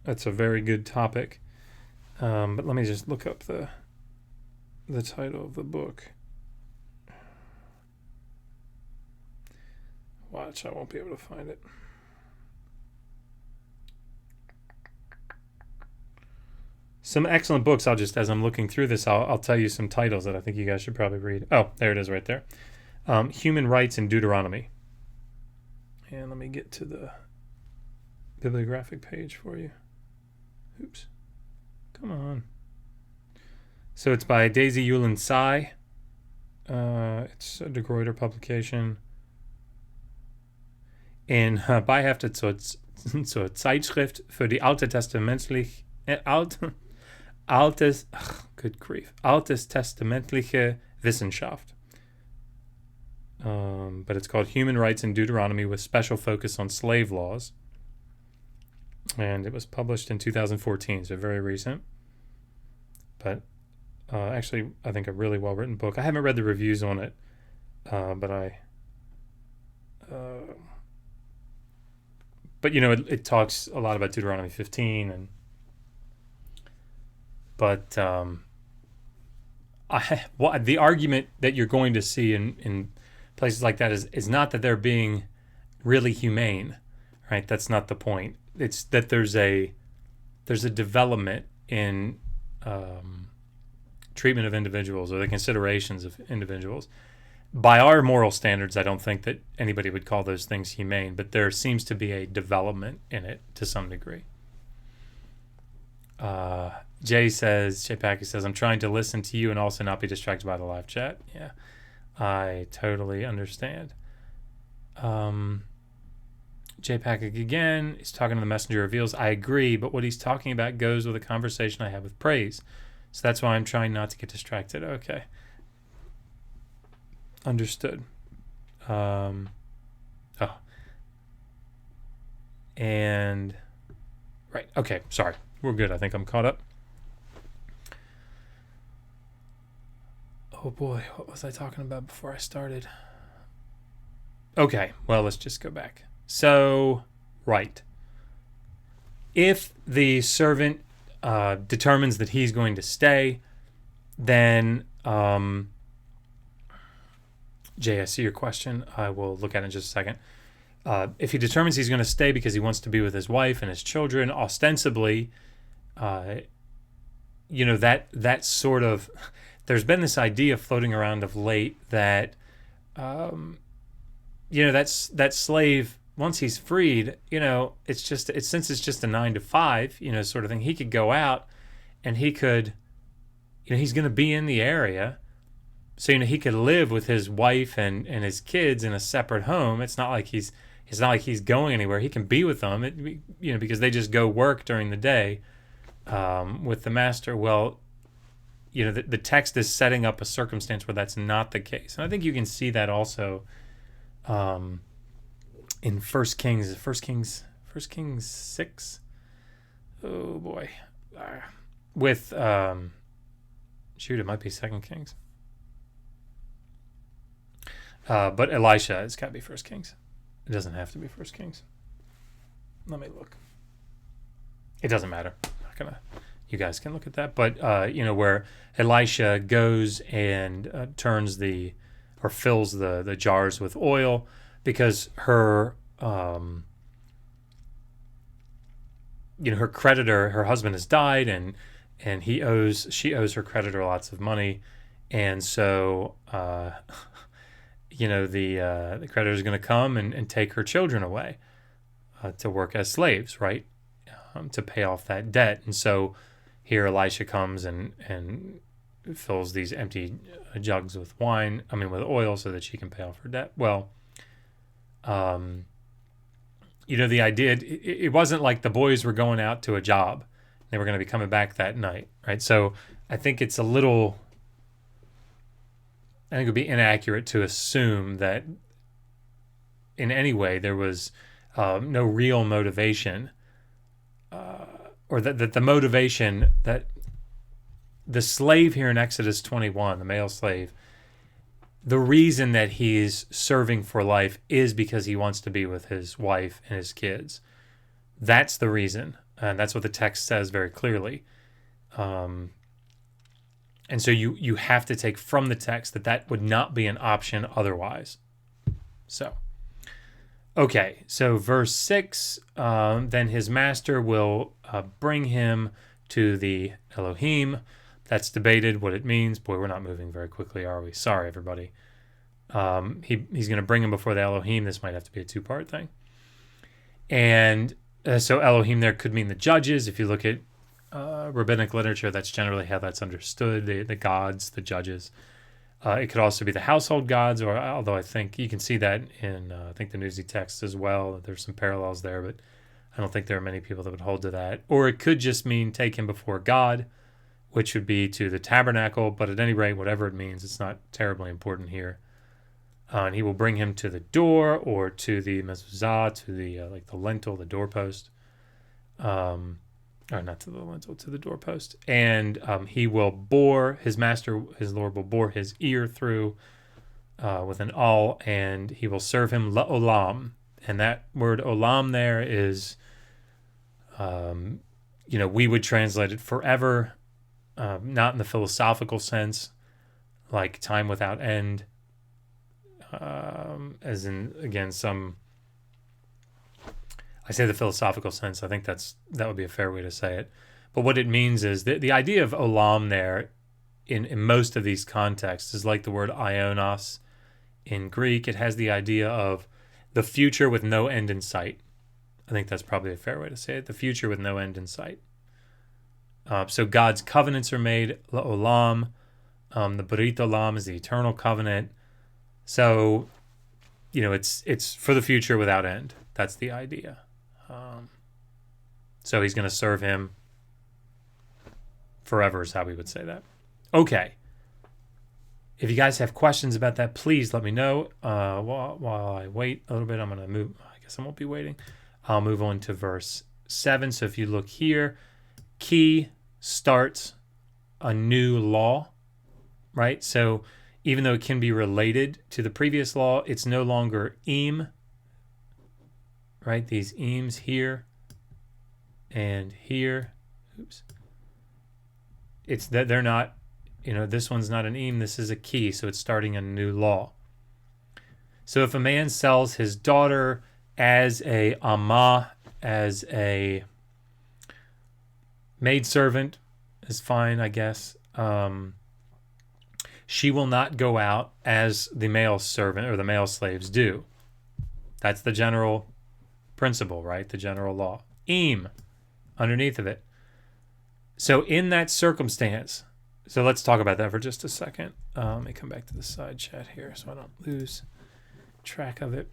very good topic. But let me just look up the title of the book. Watch, I won't be able to find it. Some excellent books. As I'm looking through this, I'll tell you some titles that I think you guys should probably read. Oh, there it is right there. Human Rights in Deuteronomy. And let me get to the bibliographic page for you. Oops. Come on. So it's by Daisy Yulin Tsai. It's a De Gruyter publication. In Beiheftet zur Zeitschrift für die alttestamentliche Wissenschaft. But it's called Human Rights in Deuteronomy with special focus on slave laws. And it was published in 2014, so very recent. But actually, I think a really well-written book. I haven't read the reviews on it, but it talks a lot about Deuteronomy 15, but the argument that you're going to see in places like that is not that they're being really humane, right? That's not the point. It's that there's a development in treatment of individuals, or the considerations of individuals. By our moral standards, I don't think that anybody would call those things humane, but there seems to be a development in it to some degree. Jay Packy says, I'm trying to listen to you and also not be distracted by the live chat. Yeah, I totally understand. Jay Packy again, he's talking to the messenger reveals. I agree, but what he's talking about goes with a conversation I had with praise. So that's why I'm trying not to get distracted. Okay. Understood. And right. Okay. Sorry. We're good. I think I'm caught up. Oh boy, what was I talking about before I started? Okay, well, let's just go back. So, right. If the servant determines that he's going to stay, then, Jay, I see your question. I will look at it in just a second. If he determines he's going to stay because he wants to be with his wife and his children, ostensibly, that sort of, there's been this idea floating around of late that, that slave, once he's freed, since it's just a 9 to 5, sort of thing, he could go out and he could, he's going to be in the area. So, he could live with his wife and his kids in a separate home. It's not like he's going anywhere. He can be with them, because they just go work during the day with the master. Well, the text is setting up a circumstance where that's not the case. And I think you can see that also in 1 Kings 6. Oh boy. With, it might be 2 Kings. But Elisha, it's got to be 1 Kings. It doesn't have to be 1 Kings. Let me look. It doesn't matter. I'm not gonna. You guys can look at that. But where Elisha goes and fills the jars with oil because her her creditor, her husband has died, and she owes her creditor lots of money, and so. The creditor is going to come and take her children away to work as slaves, right, to pay off that debt. And so here Elisha comes and fills these empty jugs with with oil so that she can pay off her debt. Well, the idea, it wasn't like the boys were going out to a job. They were going to be coming back that night, right? So I think it would be inaccurate to assume that in any way there was no real motivation, or that the motivation that the slave here in Exodus 21, the male slave, the reason that he's serving for life is because he wants to be with his wife and his kids. That's the reason, and that's what the text says very clearly. And so you have to take from the text that would not be an option otherwise. So, okay, so verse 6, then his master will bring him to the Elohim. That's debated what it means. Boy, we're not moving very quickly, are we? Sorry, everybody. He's going to bring him before the Elohim. This might have to be a two-part thing. And so Elohim there could mean the judges. If you look at rabbinic literature, that's generally how that's understood, the gods, the judges. It could also be the household gods, although I think you can see that in I think the Newsy text as well. There's some parallels there, but I don't think there are many people that would hold to that. Or it could just mean take him before God, which would be to the tabernacle. But at any rate, whatever it means, it's not terribly important here. And he will bring him to the door or to the mezuzah, to the the lintel, the doorpost. Or not to the lintel, to the doorpost. And he will bore, his master, his Lord will bore his ear through with an awl, and he will serve him la'olam. And that word olam there is, we would translate it forever, not in the philosophical sense, like time without end, as in, again, I say the philosophical sense. I think that would be a fair way to say it. But what it means is the idea of olam there in most of these contexts is like the word ionos in Greek. It has the idea of the future with no end in sight. I think that's probably a fair way to say it. The future with no end in sight. So God's covenants are made, la'olam. The Brit Olam is the eternal covenant. So, it's for the future without end. That's the idea. So he's going to serve him forever is how we would say that. Okay. If you guys have questions about that, please let me know. While I wait a little bit, I'm going to move. I guess I won't be waiting. I'll move on to verse 7. So if you look here, Key starts a new law. right? So even though it can be related to the previous law, it's no longer im, right? These ims here and here. Oops. It's that they're not, this one's not an im, this is a key, so it's starting a new law. So if a man sells his daughter as a amma, as a maidservant, is fine, I guess. She will not go out as the male servant or the male slaves do. That's the general principle, right? The general law. Im, underneath of it. So in that circumstance, so let's talk about that for just a second. Let me come back to the side chat here so I don't lose track of it.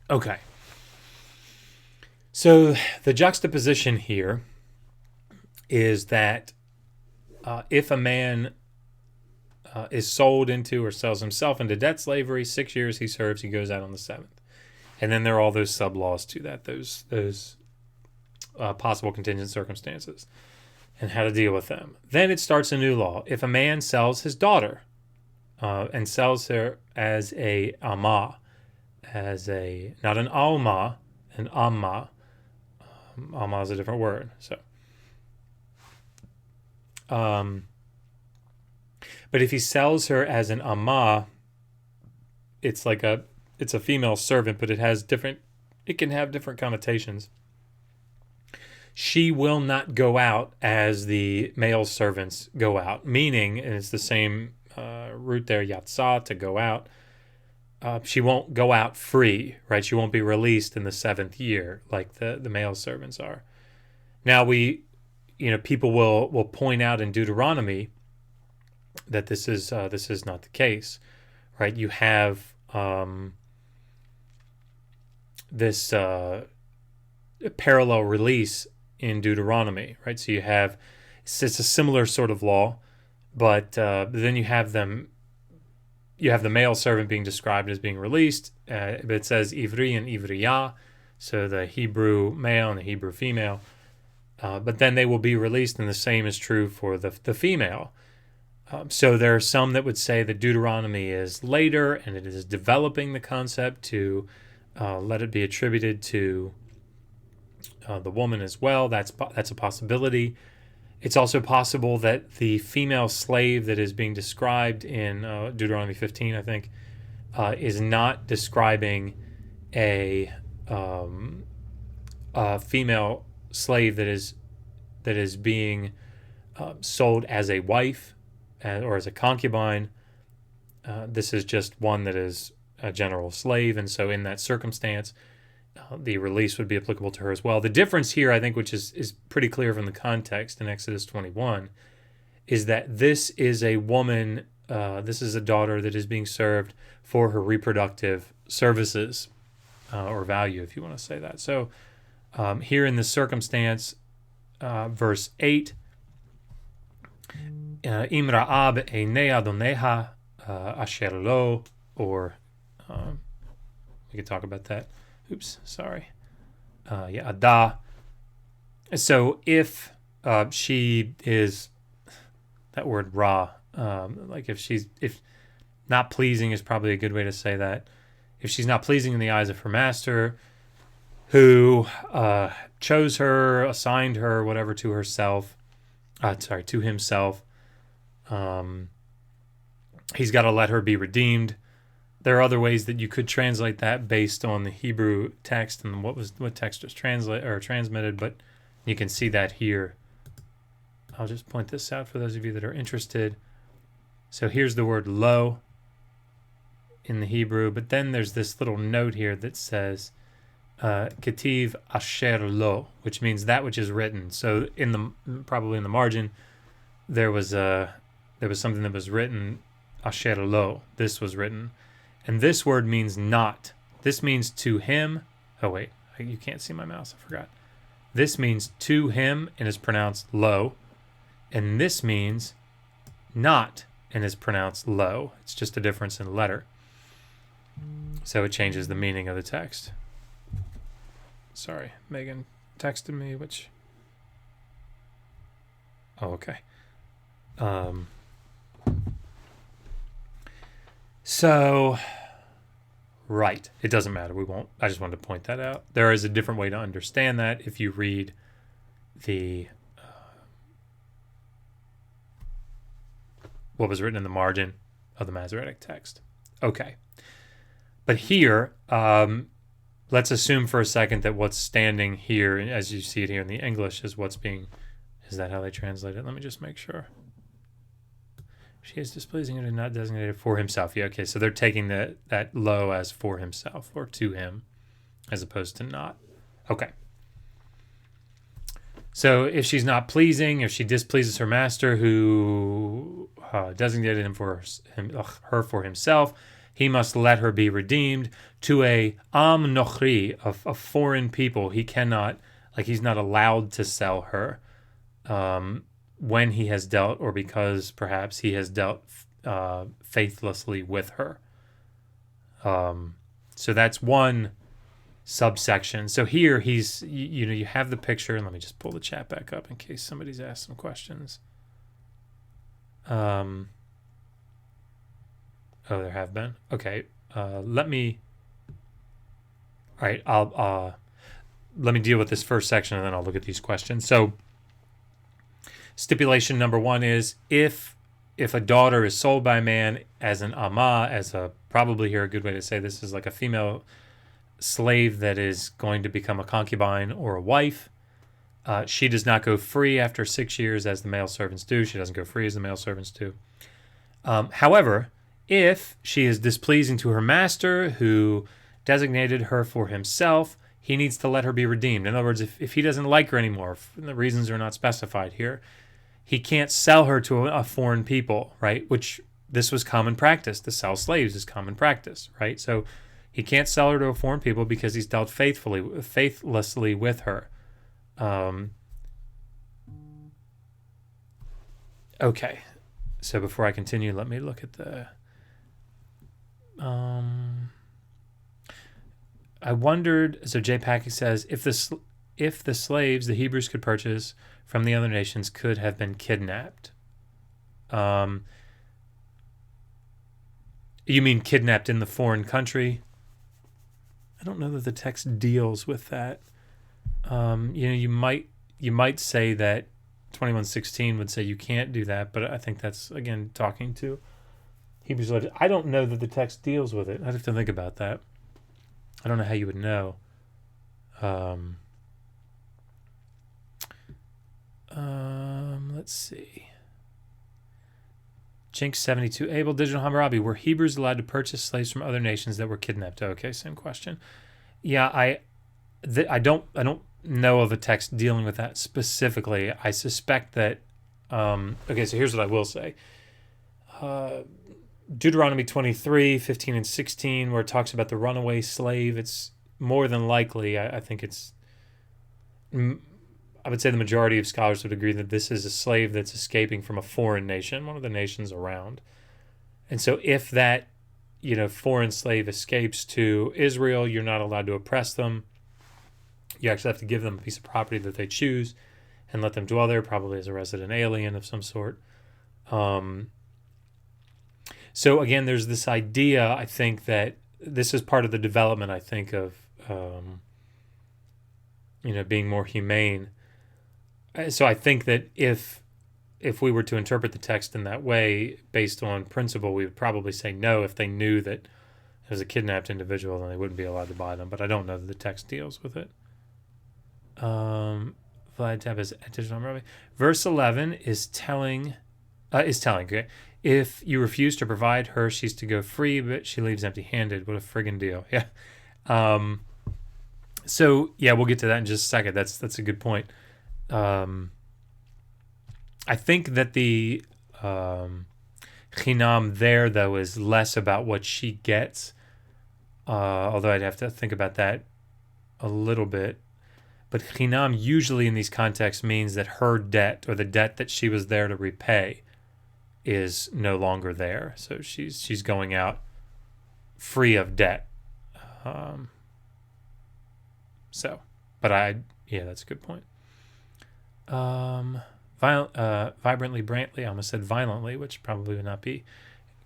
Okay. So the juxtaposition here is that if a man is sold into or sells himself into debt slavery, 6 years he serves, he goes out on the 7th. And then there are all those sub-laws to that, those possible contingent circumstances and how to deal with them. Then it starts a new law. If a man sells his daughter and sells her as a amma, as a, not an alma, an amma. Amma is a different word. So, but if he sells her as an amma, it's a female servant, but it can have different connotations. She will not go out as the male servants go out, meaning, and it's the same root there, yatsa, to go out. She won't go out free, right? She won't be released in the 7th year like the male servants are. Now people will point out in Deuteronomy that this is not the case, right? You have this parallel release in Deuteronomy, right? So it's a similar sort of law, but then you have the male servant being described as being released, but it says ivri and ivriya, so the Hebrew male and the Hebrew female. But then they will be released, and the same is true for the female. So there are some that would say that Deuteronomy is later, and it is developing the concept to let it be attributed to the woman as well. That's a possibility. It's also possible that the female slave that is being described in Deuteronomy 15, I think, is not describing a female slave that is being sold as a wife or as a concubine. This is just one that is a general slave, and so in that circumstance, the release would be applicable to her as well. The difference here, I think, which is pretty clear from the context in Exodus 21, is that this is a woman, this is a daughter that is being served for her reproductive services or value, if you want to say that. So here in this circumstance, verse 8, Imra'ab einei adoneha asher lo, or we could talk about that. Oops, sorry. Ada. So if she is, that word ra, if not pleasing is probably a good way to say that. If she's not pleasing in the eyes of her master, who chose her, assigned her, whatever, to himself, he's got to let her be redeemed. There are other ways that you could translate that based on the Hebrew text and what text was transmitted, but you can see that here. I'll just point this out for those of you that are interested. So here's the word lo in the Hebrew, but then there's this little note here that says ketiv asher lo, which means that which is written. So probably in the margin, there was something that was written, asher lo. This was written. And this word means not. This means to him. Oh, wait. You can't see my mouse. I forgot. This means to him and is pronounced lo. And this means not and is pronounced lo. It's just a difference in letter. So it changes the meaning of the text. Sorry, Megan texted me, which... Oh, okay. So, right. It doesn't matter. We won't. I just wanted to point that out. There is a different way to understand that if you read the... what was written in the margin of the Masoretic text. Okay. But here, let's assume for a second that what's standing here, as you see it here in the English, is what's being... Is that how they translate it? Let me just make sure. She is displeasing and not designated for himself. Yeah, okay, so they're taking that lo as for himself or to him as opposed to not. Okay. So if she's not pleasing, if she displeases her master who designated her for himself, he must let her be redeemed to a am nochri, a foreign people. He cannot, he's not allowed to sell her when he has dealt, or because perhaps he has dealt faithlessly with her. So that's one subsection. So here he's, you have the picture, and let me just pull the chat back up in case somebody's asked some questions. Oh, there have been. Okay. Let me deal with this first section and then I'll look at these questions. So stipulation number one is if a daughter is sold by a man as an amma, probably here a good way to say this is like a female slave that is going to become a concubine or a wife, she does not go free after 6 years as the male servants do. She doesn't go free as the male servants do. However, if she is displeasing to her master who designated her for himself, he needs to let her be redeemed. In other words, if he doesn't like her anymore, the reasons are not specified here, he can't sell her to a foreign people, right? Which this was common practice. To sell slaves is common practice, right? So he can't sell her to a foreign people because he's dealt faithlessly with her. Okay. So before I continue, let me look at the... I wondered, so Jay Packett says, if the slaves the Hebrews could purchase from the other nations could have been kidnapped. You mean kidnapped in the foreign country? I don't know that the text deals with that. You might say that 21:16 would say you can't do that, but I think that's, again, talking to Hebrews 11. I don't know that the text deals with it. I'd have to think about that. I don't know how you would know. Let's see. Jinx 72. Abel Digital Hammurabi. Were Hebrews allowed to purchase slaves from other nations that were kidnapped? Okay, same question. Yeah, I don't know of a text dealing with that specifically. I suspect that. Okay, so here's what I will say. Deuteronomy 23, 15 and 16, where it talks about the runaway slave, it's more than likely, I think I would say the majority of scholars would agree that this is a slave that's escaping from a foreign nation, one of the nations around. And so if that, foreign slave escapes to Israel, you're not allowed to oppress them. You actually have to give them a piece of property that they choose and let them dwell there, probably as a resident alien of some sort. So again, there's this idea, I think, that this is part of the development, I think, of, being more humane. So I think that if we were to interpret the text in that way, based on principle, we would probably say no. If they knew that it was a kidnapped individual, then they wouldn't be allowed to buy them. But I don't know that the text deals with it. Vlad Tab is Digital Hammurabi. Verse 11 is telling, okay, if you refuse to provide her, she's to go free, but she leaves empty-handed. What a friggin' deal. Yeah. So, yeah, we'll get to that in just a second. That's a good point. I think that the chinam there, though, is less about what she gets, although I'd have to think about that a little bit. But chinam usually in these contexts means that her debt, or the debt that she was there to repay, is no longer there. So she's going out free of debt. But Yeah, that's a good point. Vibrantly, Brantley. I almost said violently, which probably would not be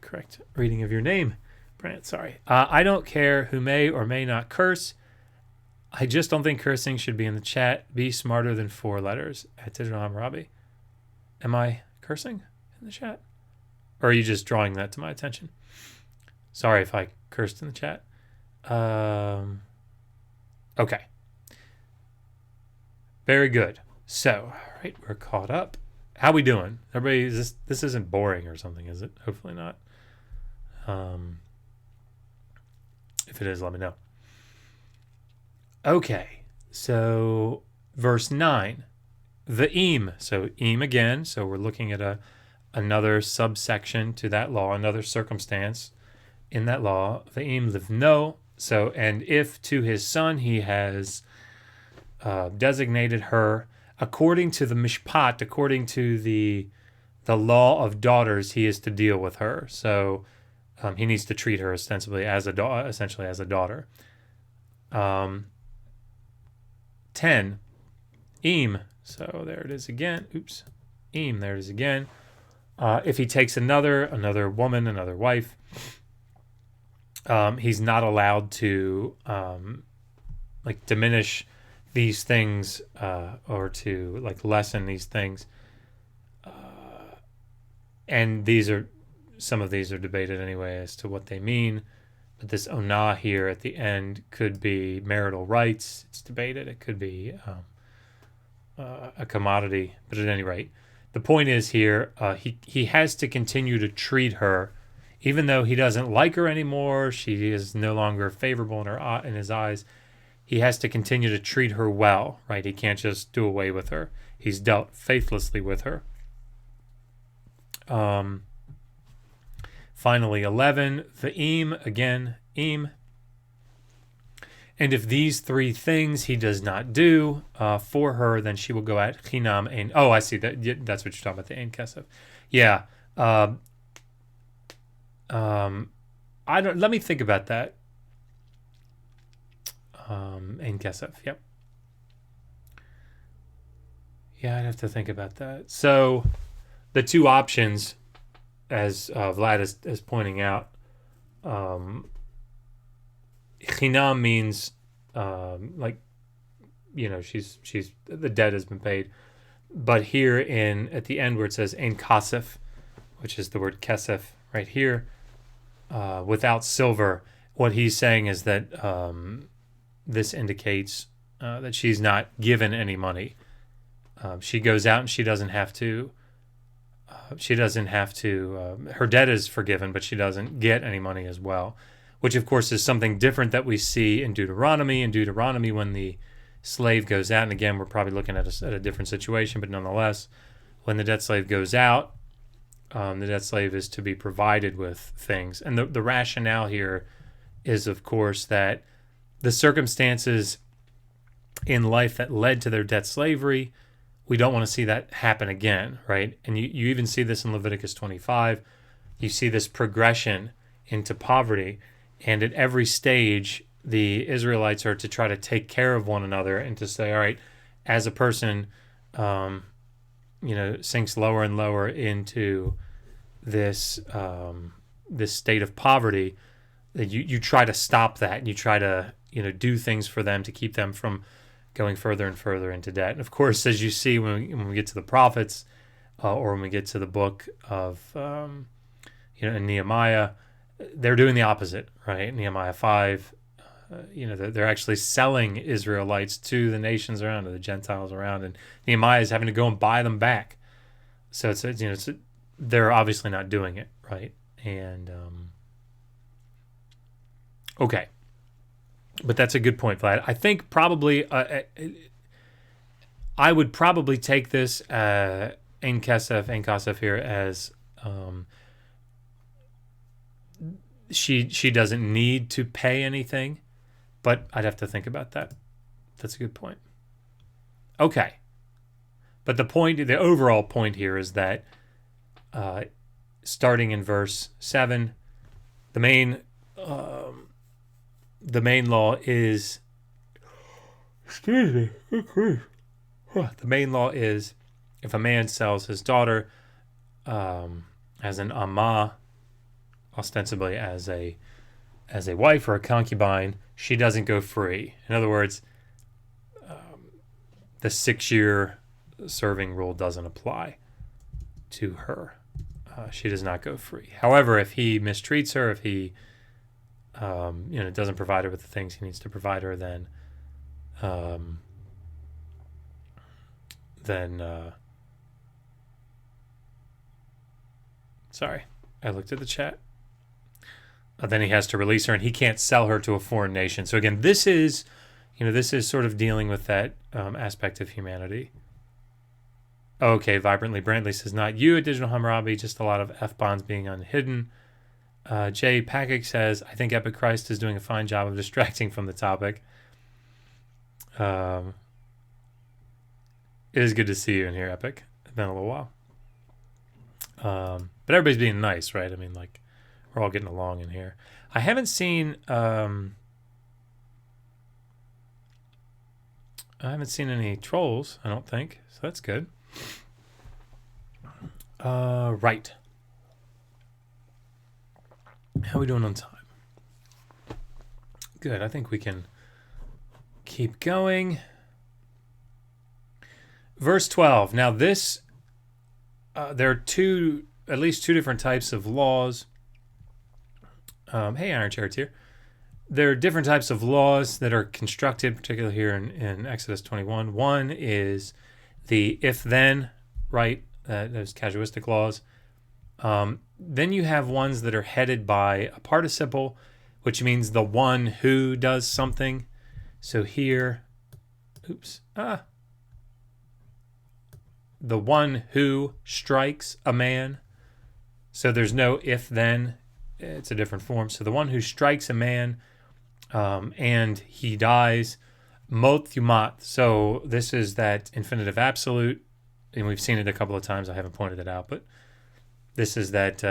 correct reading of your name, Brant. Sorry. I don't care who may or may not curse. I just don't think cursing should be in the chat. Be smarter than 4 letters at Digital Hammurabi. Am I cursing in the chat? Or are you just drawing that to my attention? Sorry if I cursed in the chat. Okay. Very good. So, all right, we're caught up. How we doing? Everybody, this isn't boring or something, is it? Hopefully not. If it is, let me know. Okay, so verse 9, the im. So im again. So we're looking at another subsection to that law, another circumstance in that law. The im live no. So, and if to his son he has designated her according to the mishpat, according to the law of daughters, he is to deal with her. So he needs to treat her ostensibly as essentially as a daughter. 10, im. So there it is again. Oops, im. There it is again. If he takes another woman, another wife, he's not allowed to like diminish these things or to like lessen these things. And some of these are debated anyway as to what they mean. But this onah here at the end could be marital rights. It's debated. It could be a commodity. But at any rate, the point is here, he has to continue to treat her, even though he doesn't like her anymore. She is no longer favorable in his eyes. He has to continue to treat her well, right? He can't just do away with her. He's dealt faithlessly with her. Finally, 11, the im, again, im. And if these 3 things he does not do for her, then she will go at chinam ein. Oh, I see. That's what you're talking about, the ein kesef. Yeah. Let me think about that. Ein kesef, yep. Yeah, I'd have to think about that. So the 2 options, as Vlad is pointing out, chinam means like, you know, she's the debt has been paid. But here at the end where it says ein kasef, which is the word kesef right here, without silver, what he's saying is that this indicates that she's not given any money. She goes out and she doesn't have to. Her debt is forgiven, but she doesn't get any money as well, which of course is something different that we see in Deuteronomy. In Deuteronomy, when the slave goes out, and again, we're probably looking at a different situation, but nonetheless, when the debt slave goes out, the debt slave is to be provided with things. And the rationale here is, of course, that the circumstances in life that led to their debt slavery, we don't want to see that happen again, right? And you even see this in Leviticus 25. You see this progression into poverty. And at every stage, the Israelites are to try to take care of one another and to say, all right, as a person, sinks lower and lower into this this state of poverty, that you try to stop that. And you try to, do things for them to keep them from going further and further into debt. And of course, as you see when we get to the prophets, or when we get to the book of in Nehemiah, they're doing the opposite, right? Nehemiah 5, they're actually selling Israelites to the nations around, to the Gentiles around, and Nehemiah is having to go and buy them back. So they're obviously not doing it, right? And okay. But that's a good point, Vlad. I think probably I would probably take this ein kasef here as she doesn't need to pay anything, but I'd have to think about that. That's a good point. Okay. But the overall point here is that starting in verse 7, the main law is, Excuse me. Good grief. The main law is if a man sells his daughter as an amma, ostensibly as a wife or a concubine, she doesn't go free. In other words, the 6-year serving rule doesn't apply to her. She does not go free. However, if he mistreats her, if he doesn't provide her with the things he needs to provide her, then sorry, I looked at the chat. Then he has to release her, and he can't sell her to a foreign nation. So again, this is sort of dealing with that aspect of humanity. Okay, Vibrantly Brantley says, not you at Digital Hammurabi, just a lot of F-bombs being unhidden. Jay Pakic says, I think Epic Christ is doing a fine job of distracting from the topic. It is good to see you in here, Epic. It's been a little while. But everybody's being nice, right? I mean, like, we're all getting along in here. I haven't seen any trolls, I don't think. So that's good. Right. How are we doing on time? Good. I think we can keep going. Verse 12. Now this, there are at least two different types of laws. Hey, Iron Chariot's here. There are different types of laws that are constructed, particularly here in Exodus 21. One is the if-then, right? Those casuistic laws. Then you have ones that are headed by a participle, which means the one who does something. So here, the one who strikes a man. So there's no if-then. It's a different form. So the one who strikes a man and he dies, mot yumat. So this is that infinitive absolute, and we've seen it a couple of times. I haven't pointed it out, but this is that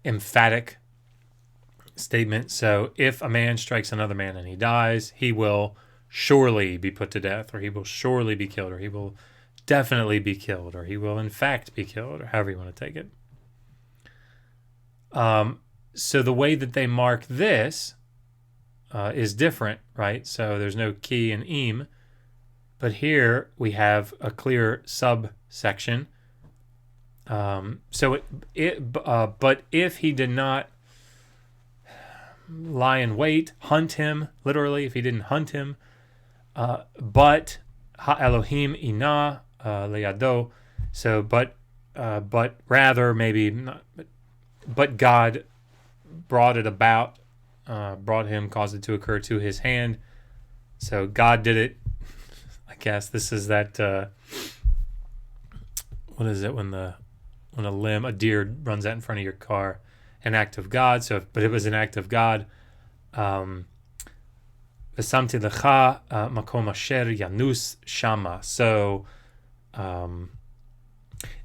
emphatic statement. So if a man strikes another man and he dies, he will surely be put to death, or he will surely be killed, or he will definitely be killed, or he will in fact be killed, or however you want to take it. So the way that they mark this is different, right? So there's no key in im, but here we have a clear subsection. But if he did not lie in wait, hunt him, literally, if he didn't hunt him, but ha Elohim ina leado, so but rather maybe not, but God brought it about, caused it to occur to his hand. So God did it. I guess this is that. What is it when a deer runs out in front of your car? An act of God. But it was an act of God. V'samti lecha makom asher yanus shama. So,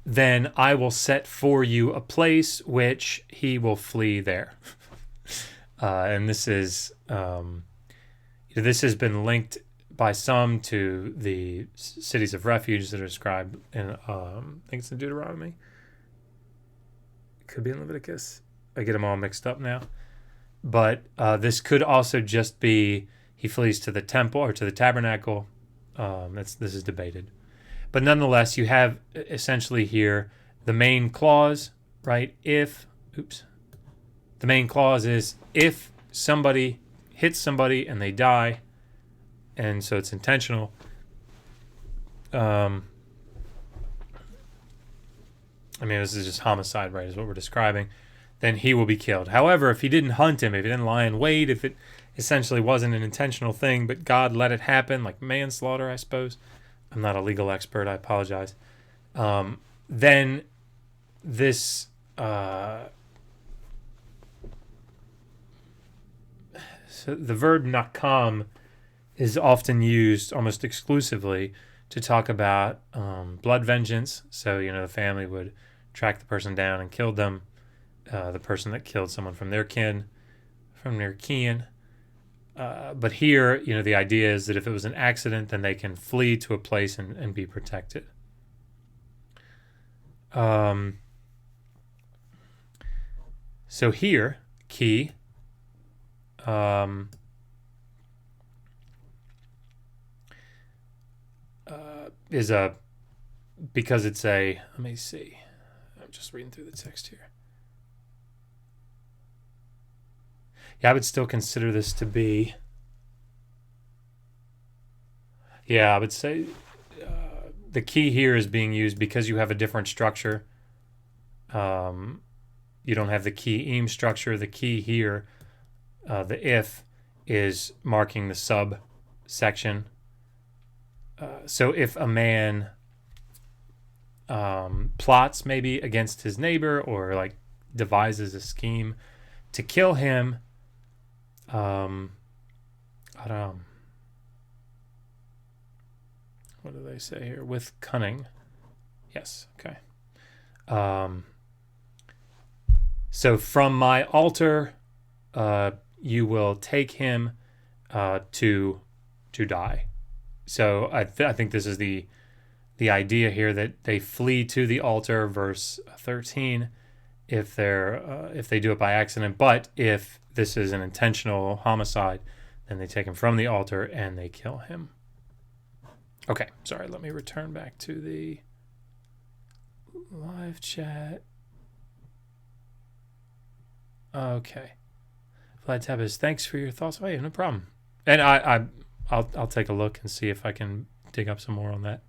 then I will set for you a place which he will flee there. And this is this has been linked by some to the cities of refuge that are described in I think it's in Deuteronomy. It could be in Leviticus. I get them all mixed up now. But this could also just be he flees to the temple or to the tabernacle. This is debated. But nonetheless, you have essentially here the main clause, right? The main clause is if somebody hits somebody and they die, and so it's intentional. I mean, this is just homicide, right, is what we're describing. Then he will be killed. However, if he didn't hunt him, if he didn't lie in wait, if it essentially wasn't an intentional thing, but God let it happen, like manslaughter, I suppose. I'm not a legal expert. I apologize. Then this... so the verb nakam is often used almost exclusively to talk about blood vengeance. So, the family would track the person down and kill them. The person that killed someone from their kin, But here, the idea is that if it was an accident, then they can flee to a place and be protected. So here, key, is because it's let me see. I'm just reading through the text here. Yeah, I would still consider this to be, I would say the key here is being used because you have a different structure. You don't have the key eam structure. The key here, the if, is marking the subsection. So if a man plots maybe against his neighbor or like devises a scheme to kill him, I don't know. What do they say here? With cunning. Yes. Okay. So from my altar, you will take him to die. So I think this is the idea here that they flee to the altar, verse 13, if they do it by accident. But if this is an intentional homicide, then they take him from the altar and they kill him. Okay, sorry, let me return back to the live chat. Okay. Vlad Tabis, thanks for your thoughts. Oh, yeah, no problem. And I'll take a look and see if I can dig up some more on that.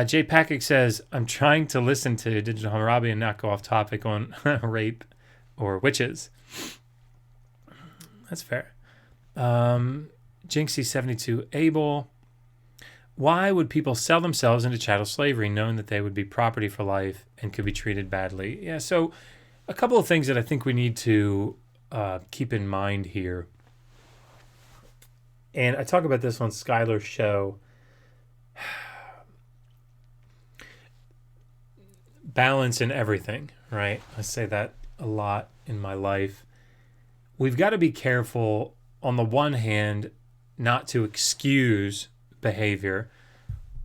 Jay Packett says, I'm trying to listen to Digital Hammurabi and not go off topic on rape or witches. That's fair. Jinxie72, Abel, why would people sell themselves into chattel slavery knowing that they would be property for life and could be treated badly? Yeah, so a couple of things that I think we need to keep in mind here. And I talk about this on Skylar's show. Balance in everything, right? I say that a lot in my life. We've got to be careful, on the one hand, not to excuse behavior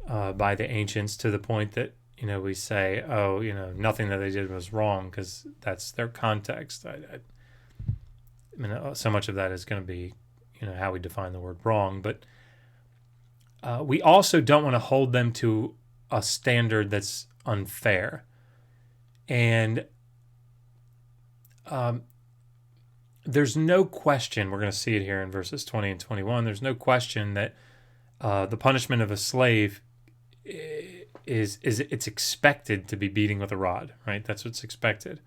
by the ancients to the point that, we say, oh, nothing that they did was wrong because that's their context. I mean, so much of that is going to be, how we define the word wrong. But we also don't want to hold them to a standard that's unfair. And there's no question, we're going to see it here in verses 20 and 21, there's no question that the punishment of a slave is it's expected to be beating with a rod, right? That's what's expected.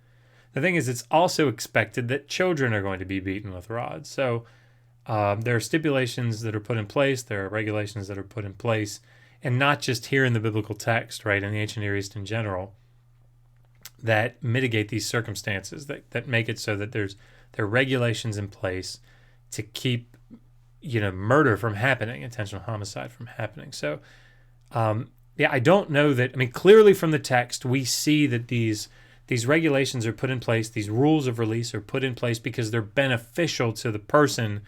The thing is, it's also expected that children are going to be beaten with rods. So there are stipulations that are put in place, there are regulations that are put in place, and not just here in the biblical text, right, in the ancient Near East in general, that mitigate these circumstances, that make it so that there are regulations in place to keep, murder from happening, intentional homicide from happening. So, I don't know that. I mean, clearly from the text, we see that these regulations are put in place, these rules of release are put in place because they're beneficial to the person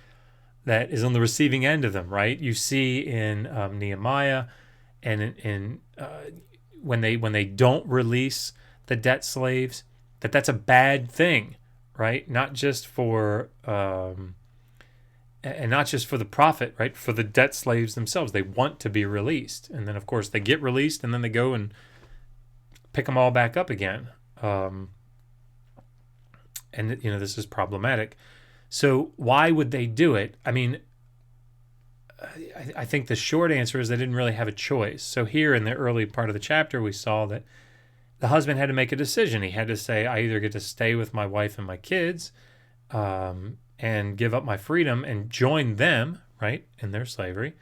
that is on the receiving end of them, right? You see in Nehemiah and in when they don't release the debt slaves, that's a bad thing, right? Not just for and not just for the prophet, right? For the debt slaves themselves, they want to be released, and then of course they get released, and then they go and pick them all back up again. And this is problematic. So why would they do it? I mean, I think the short answer is they didn't really have a choice. So here in the early part of the chapter, we saw that the husband had to make a decision. He had to say, I either get to stay with my wife and my kids and give up my freedom and join them, right, in their slavery,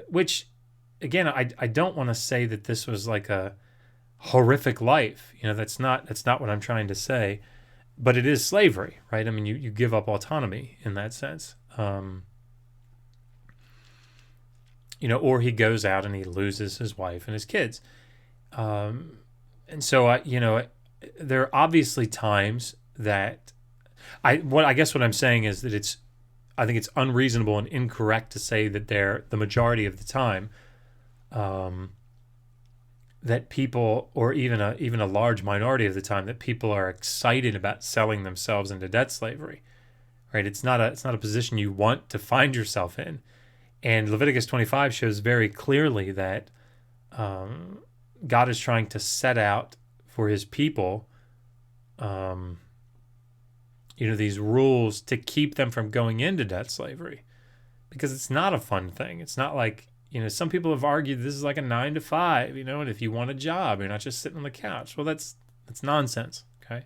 which, again, I don't want to say that this was like a horrific life. That's not what I'm trying to say, but it is slavery, right? I mean, you give up autonomy in that sense. Or he goes out and he loses his wife and his kids. And so, there are obviously times that I guess what I'm saying is that it's I think it's unreasonable and incorrect to say that they're the majority of the time that people, or even a large minority of the time, that people are excited about selling themselves into debt slavery. Right? It's not a position you want to find yourself in. And Leviticus 25 shows very clearly that God is trying to set out for his people, these rules to keep them from going into debt slavery, because it's not a fun thing. It's not like, some people have argued this is like a 9 to 5, and if you want a job, you're not just sitting on the couch. Well, that's nonsense. Okay.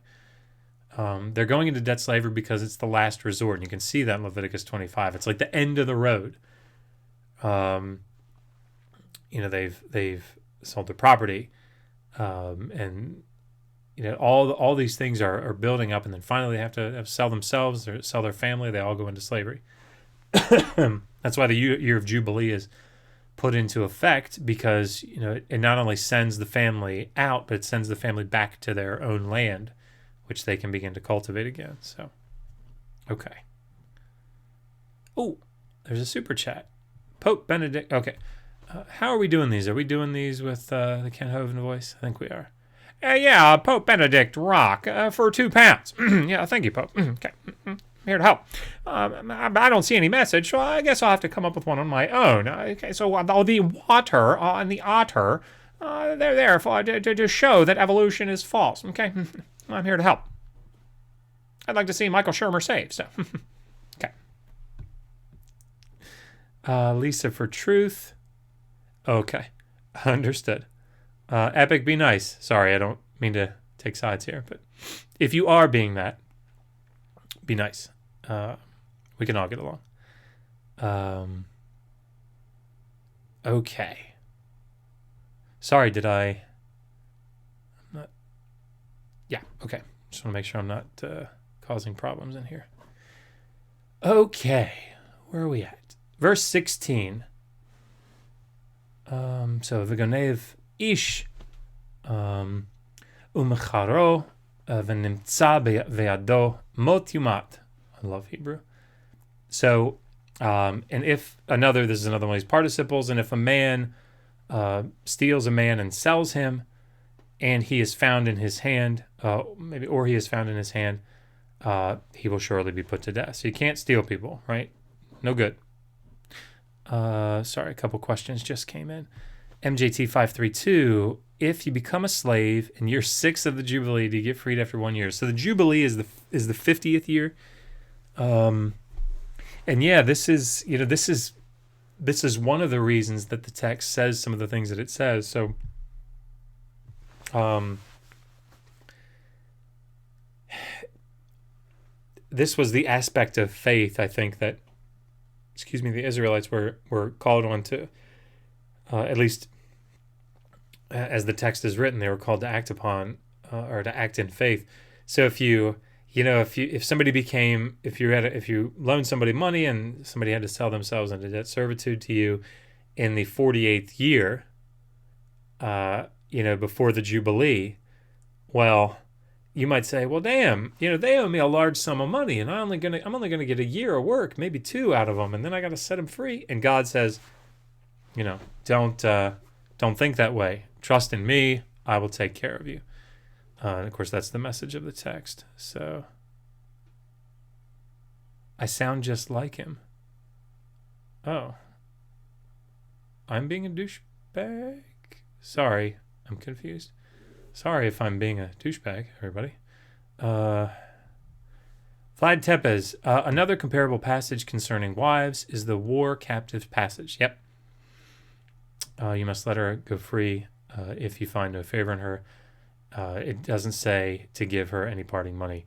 They're going into debt slavery because it's the last resort. And you can see that in Leviticus 25. It's like the end of the road. They've sold their property, and all these things are building up, and then finally they have to sell themselves or sell their family. They all go into slavery. That's why the year of Jubilee is put into effect, because it not only sends the family out, but it sends the family back to their own land, which they can begin to cultivate again. So, okay. Oh, there's a super chat. Pope Benedict. Okay. How are we doing these? Are we doing these with the Ken Hovind voice? I think we are. Yeah, Pope Benedict Rock for £2. Yeah, thank you, Pope. Okay. I'm here to help. I don't see any message, so I guess I'll have to come up with one on my own. Okay, so the water and the otter, they're there to show that evolution is false. Okay, I'm here to help. I'd like to see Michael Shermer saved, so. Okay. Lisa for truth. Okay, understood. Epic, be nice. Sorry, I don't mean to take sides here, but if you are being that, be nice. We can all get along. Okay. Sorry, did I? I'm not. Yeah, okay. Just want to make sure I'm not causing problems in here. Okay, where are we at? Verse 16. So v'gonev ish umecharo v'nimtza ve'ado mot yumat. I love Hebrew. So, and if another, this is another one of these participles, and if a man steals a man and sells him, and he is found in his hand, he is found in his hand, he will surely be put to death. So you can't steal people, right? No good. Sorry, a couple questions just came in. MJT 532, if you become a slave in year 6 of the Jubilee, do you get freed after 1 year? So the Jubilee is the 50th year. And yeah, this is one of the reasons that the text says some of the things that it says. So, this was the aspect of faith, I think, that, the Israelites were called on to, at least as the text is written, they were called to act upon, or to act in faith. So if you loaned somebody money and somebody had to sell themselves into debt servitude to you in the 48th year, before the Jubilee, well, you might say, well, damn, they owe me a large sum of money, and I'm only gonna get a year of work, maybe 2 out of them, and then I got to set them free. And God says, don't think that way. Trust in me. I will take care of you. And of course, that's the message of the text. So, I sound just like him. Oh, I'm being a douchebag? Sorry, I'm confused. Sorry if I'm being a douchebag, everybody. Vlad Tepes, another comparable passage concerning wives is the war captives passage. Yep. You must let her go free if you find no favor in her. It doesn't say to give her any parting money.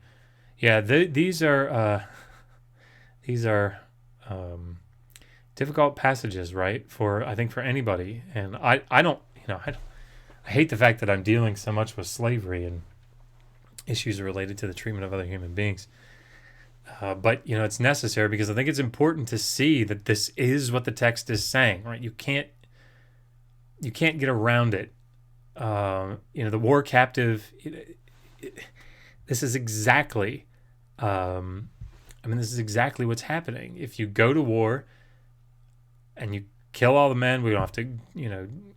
Yeah, these are difficult passages, right? I think for anybody, and I hate the fact that I'm dealing so much with slavery and issues related to the treatment of other human beings. But it's necessary, because I think it's important to see that this is what the text is saying, right? You can't get around it. The war captive, this is exactly I mean, this is exactly what's happening. If you go to war and you kill all the men, we don't have to,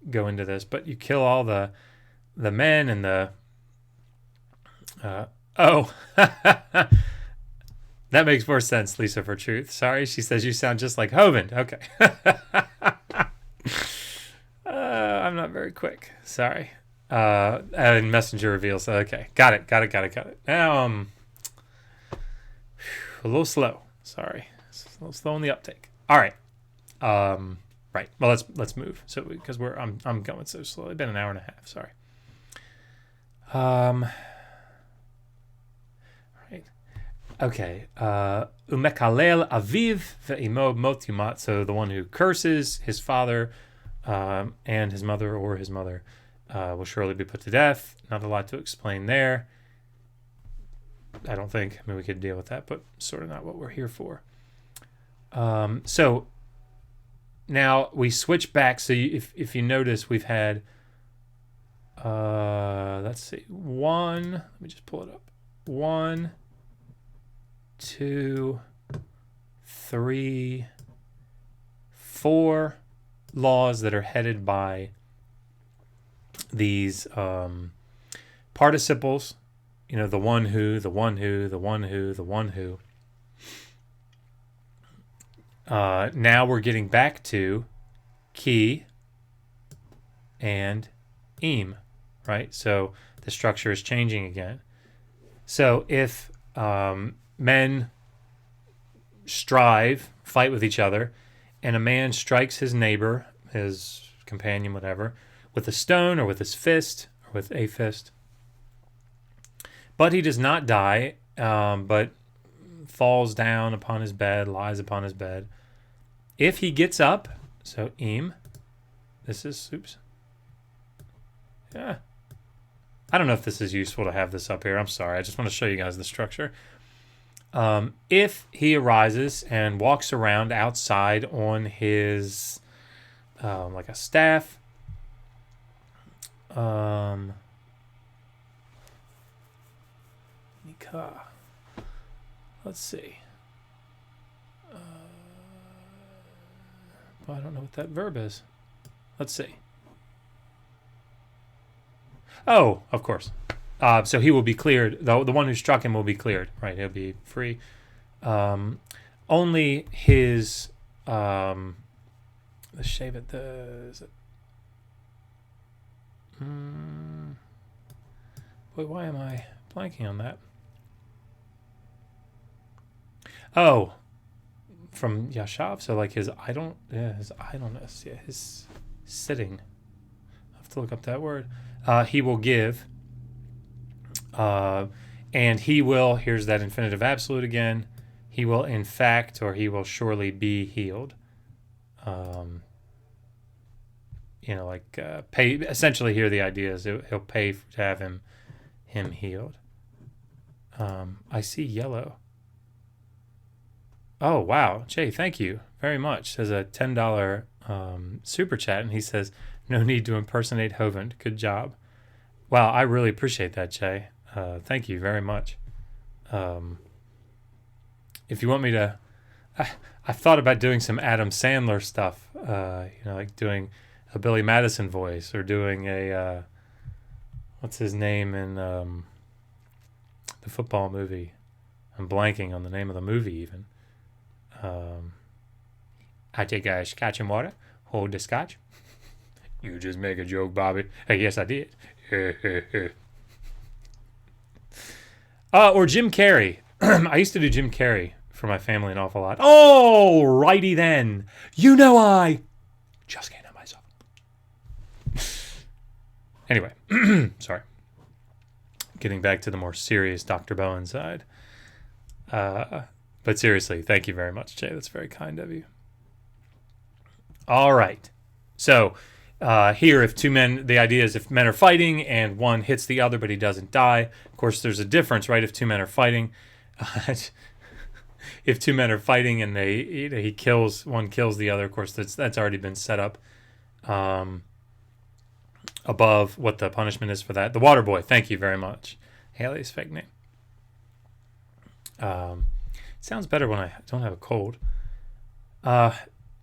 go into this, but you kill all the men and the oh, that makes more sense, Lisa for Truth. Sorry, she says you sound just like Hovind. Okay. I'm not very quick. Sorry. And Messenger reveals. Okay, got it. Now, a little slow. Sorry, it's a little slow on the uptake. All right. Right. Well, let's move. So because I'm going so slow. It's been an hour and a half. Sorry. Right. Okay. Umekalel aviv ve'imo mot yumat. So the one who curses his father, and his mother or his mother, will surely be put to death. Not a lot to explain there. I don't think. I mean, we could deal with that, but sort of not what we're here for. So now we switch back. So if you notice, we've had, let's see, let me just pull it up. 1, 2, 3, 4 laws that are headed by these participles, the one who, the one who, the one who, the one who. Now we're getting back to ki and im, right? So the structure is changing again. So if men fight with each other, and a man strikes his neighbor, his companion, whatever, with a stone or with his fist or with a fist, but he does not die, but falls down upon his bed, lies upon his bed. If he gets up, so im, this is, oops. Yeah. I don't know if this is useful to have this up here. I'm sorry. I just want to show you guys the structure. If he arises and walks around outside on his, like a staff, let's see. Well, I don't know what that verb is. Let's see. Oh, of course. So he will be cleared. The one who struck him will be cleared, right? He'll be free. Only his, let's shave it. Wait, why am I blanking on that? Oh, from Yashav. So like his idleness. Yeah, his sitting. I have to look up that word. He will give. And he will, here's that infinitive absolute again, he will in fact, or he will surely be healed. Pay, essentially here the idea is he'll pay to have him healed. I see yellow. Oh, wow. Jay, thank you very much. There's a $10 super chat, and he says, no need to impersonate Hovind. Good job. Wow, I really appreciate that, Jay. Thank you very much. If you want me to, I've thought about doing some Adam Sandler stuff, like doing a Billy Madison voice or doing a, what's his name in the football movie? I'm blanking on the name of the movie even. I take a scotch and water, hold the scotch. You just make a joke, Bobby. Yes, I did. Or Jim Carrey. I used to do Jim Carrey for my family an awful lot. Oh, righty then. I just can't help myself. Anyway, sorry. Getting back to the more serious Dr. Bowen side. But seriously, thank you very much, Jay. That's very kind of you. All right. So here, if two men, the idea is if men are fighting and one hits the other but he doesn't die. Of course, there's a difference, right? If two men are fighting, if two men are fighting and one kills the other, of course, that's already been set up above what the punishment is for that. The water boy, thank you very much. Haley's fake name. sounds better when I don't have a cold.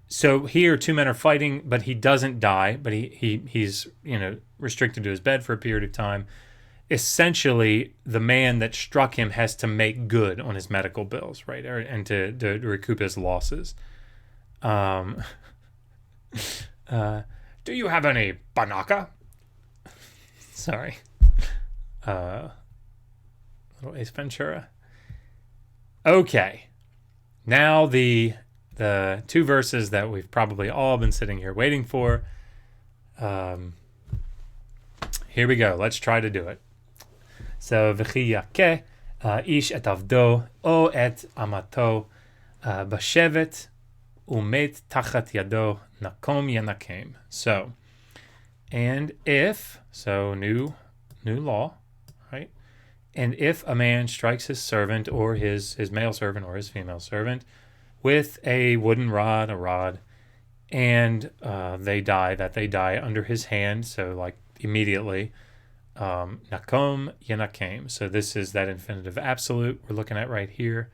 So here, two men are fighting, but he doesn't die, but he's restricted to his bed for a period of time. Essentially, the man that struck him has to make good on his medical bills, right, and to recoup his losses. Do you have any banaka? Sorry. Little Ace Ventura. Okay. Now the two verses that we've probably all been sitting here waiting for. Here we go. Let's try to do it. So, v'chi yakeh ish et avdo o et amato bashevet umet tachat yado nakom yenakem. So, and if, so new law, right? And if a man strikes his servant or his male servant or his female servant with a wooden rod, and they die under his hand, so like immediately, nakom yenakem. So this is that infinitive absolute we're looking at right here.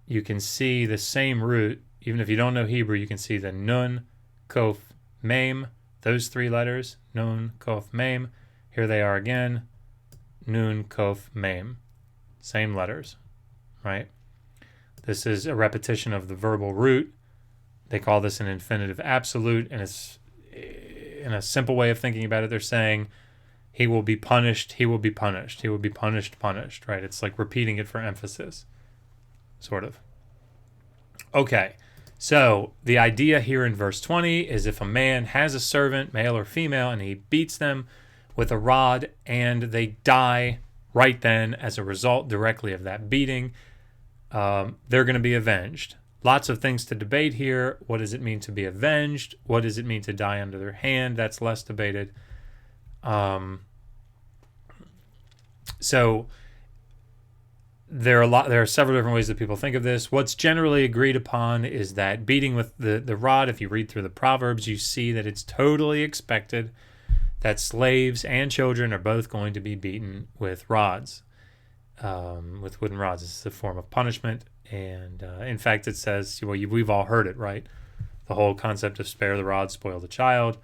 You can see the same root, even if you don't know Hebrew, you can see the nun, kof, mem, those three letters, nun, kof, mem. Here they are again, nun, kof, mem. Same letters, right? This is a repetition of the verbal root. They call this an infinitive absolute, and it's, in a simple way of thinking about it, they're saying he will be punished, he will be punished, he will be punished, right? It's like repeating it for emphasis, sort of. Okay, so the idea here in verse 20 is if a man has a servant, male or female, and he beats them with a rod and they die right then as a result directly of that beating, they're going to be avenged. Lots of things to debate here. What does it mean to be avenged? What does it mean to die under their hand? That's less debated. So there are several different ways that people think of this. What's generally agreed upon is that beating with the rod, if you read through the Proverbs, you see that it's totally expected that slaves and children are both going to be beaten with rods, with wooden rods. This is a form of punishment. And in fact, it says, well, we've all heard it, right? The whole concept of spare the rod, spoil the child.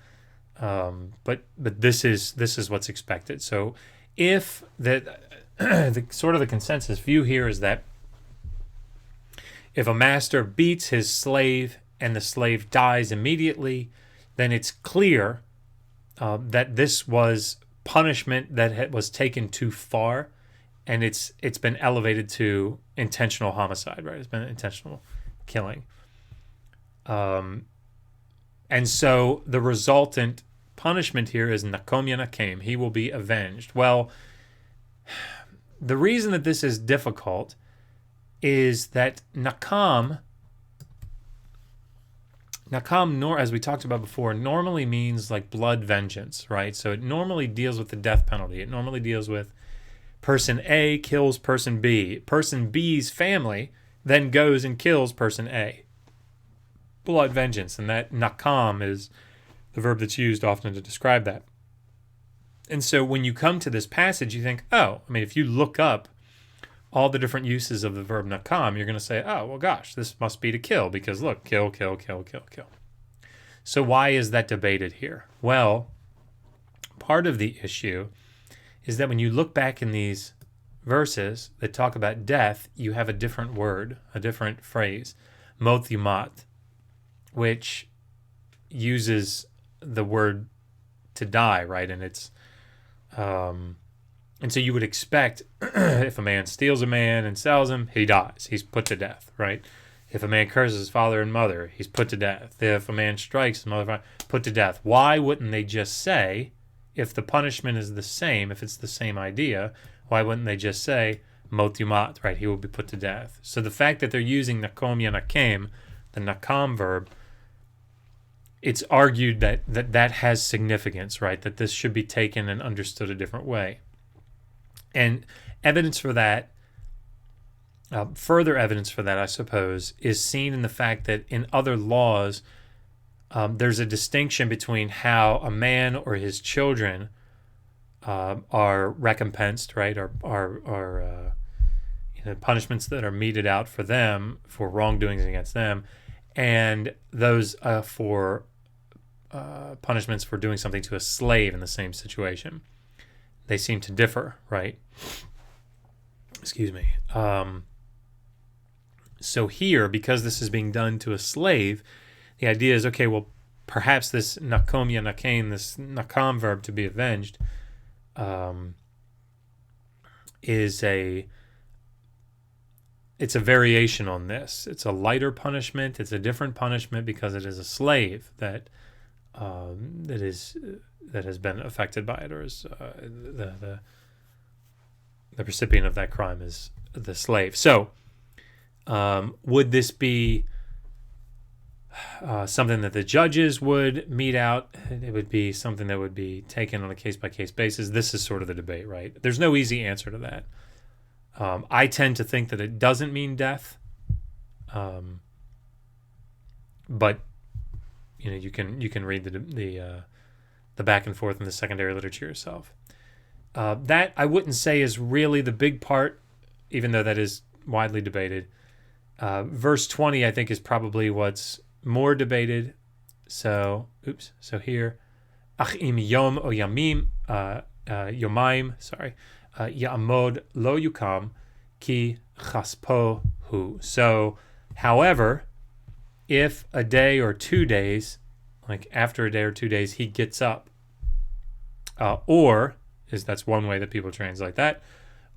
But this is what's expected. So if the sort of the consensus view here is that if a master beats his slave and the slave dies immediately, then it's clear that this was punishment that was taken too far, and it's been elevated to intentional homicide, right? It's been intentional killing. And so the resultant punishment here is nakom yenakem. He will be avenged. Well, the reason that this is difficult is that nakam, as we talked about before, normally means like blood vengeance, right? So it normally deals with the death penalty. It normally deals with person A kills person B. Person B's family then goes and kills person A. Blood vengeance, and that nakam is the verb that's used often to describe that. And so when you come to this passage, you think, if you look up all the different uses of the verb nakam, you're going to say, oh, well, gosh, this must be to kill, because look, kill, kill, kill, kill, kill. So why is that debated here? Well, part of the issue is that when you look back in these verses that talk about death, you have a different word, a different phrase, mot yumat, which uses the word to die, right? And it's and so you would expect if a man steals a man and sells him, he dies. He's put to death, right? If a man curses his father and mother, he's put to death. If a man strikes his mother, put to death. Why wouldn't they just say, if the punishment is the same, if it's the same idea, why wouldn't they just say mot yumat, right? He will be put to death. So the fact that they're using nakom yenakem, the nakam verb, it's argued that has significance, right? That this should be taken and understood a different way. And evidence for that, further evidence for that, I suppose, is seen in the fact that in other laws, there's a distinction between how a man or his children are recompensed, right? Are punishments that are meted out for them for wrongdoings against them, and those for punishments for doing something to a slave in the same situation. They seem to differ, right? Excuse me. So here, because this is being done to a slave, the idea is, okay, well, perhaps this nakom yanakain, this nakam verb, to be avenged, it's a variation on this. It's a lighter punishment. It's a different punishment because it is a slave that has been affected by it, or is the recipient of that crime is the slave. So, would this be something that the judges would mete out? It would be something that would be taken on a case-by-case basis. This is sort of the debate, right? There's no easy answer to that. I tend to think that it doesn't mean death, but you can read the back and forth in the secondary literature yourself. That I wouldn't say is really the big part, even though that is widely debated. Verse 20, I think, is probably what's more debated. So here, achim yom o yamim, yomaim, ya'amod lo yukam ki chaspo hu. So, however, if a day or 2 days, like after a day or 2 days, he gets up, that's one way that people translate that,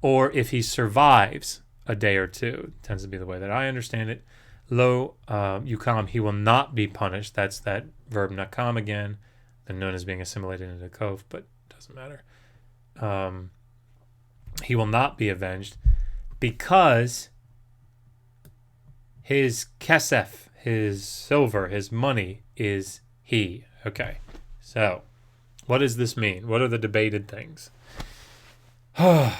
or if he survives a day or two, tends to be the way that I understand it, lo yukam, he will not be punished. That's that verb nakam again, the nun is being assimilated into kov, but it doesn't matter. He will not be avenged because his kesef, his silver, his money is he. Okay, so what does this mean? What are the debated things?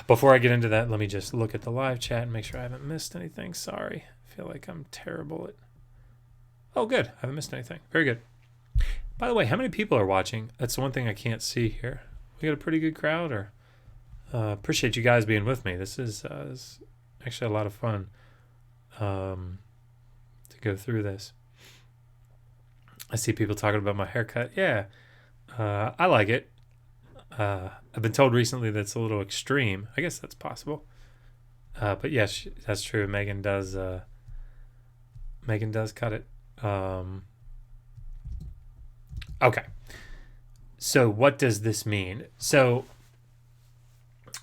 Before I get into that, let me just look at the live chat and make sure I haven't missed anything. Sorry, I feel like I'm terrible at... Oh, good, I haven't missed anything. Very good. By the way, how many people are watching? That's the one thing I can't see here. We got a pretty good crowd, or... appreciate you guys being with me. This is actually a lot of fun to go through this. I see people talking about my haircut. Yeah, I like it. I've been told recently that it's a little extreme. I guess that's possible. But yes, that's true. Megan does cut it. Okay. So what does this mean? So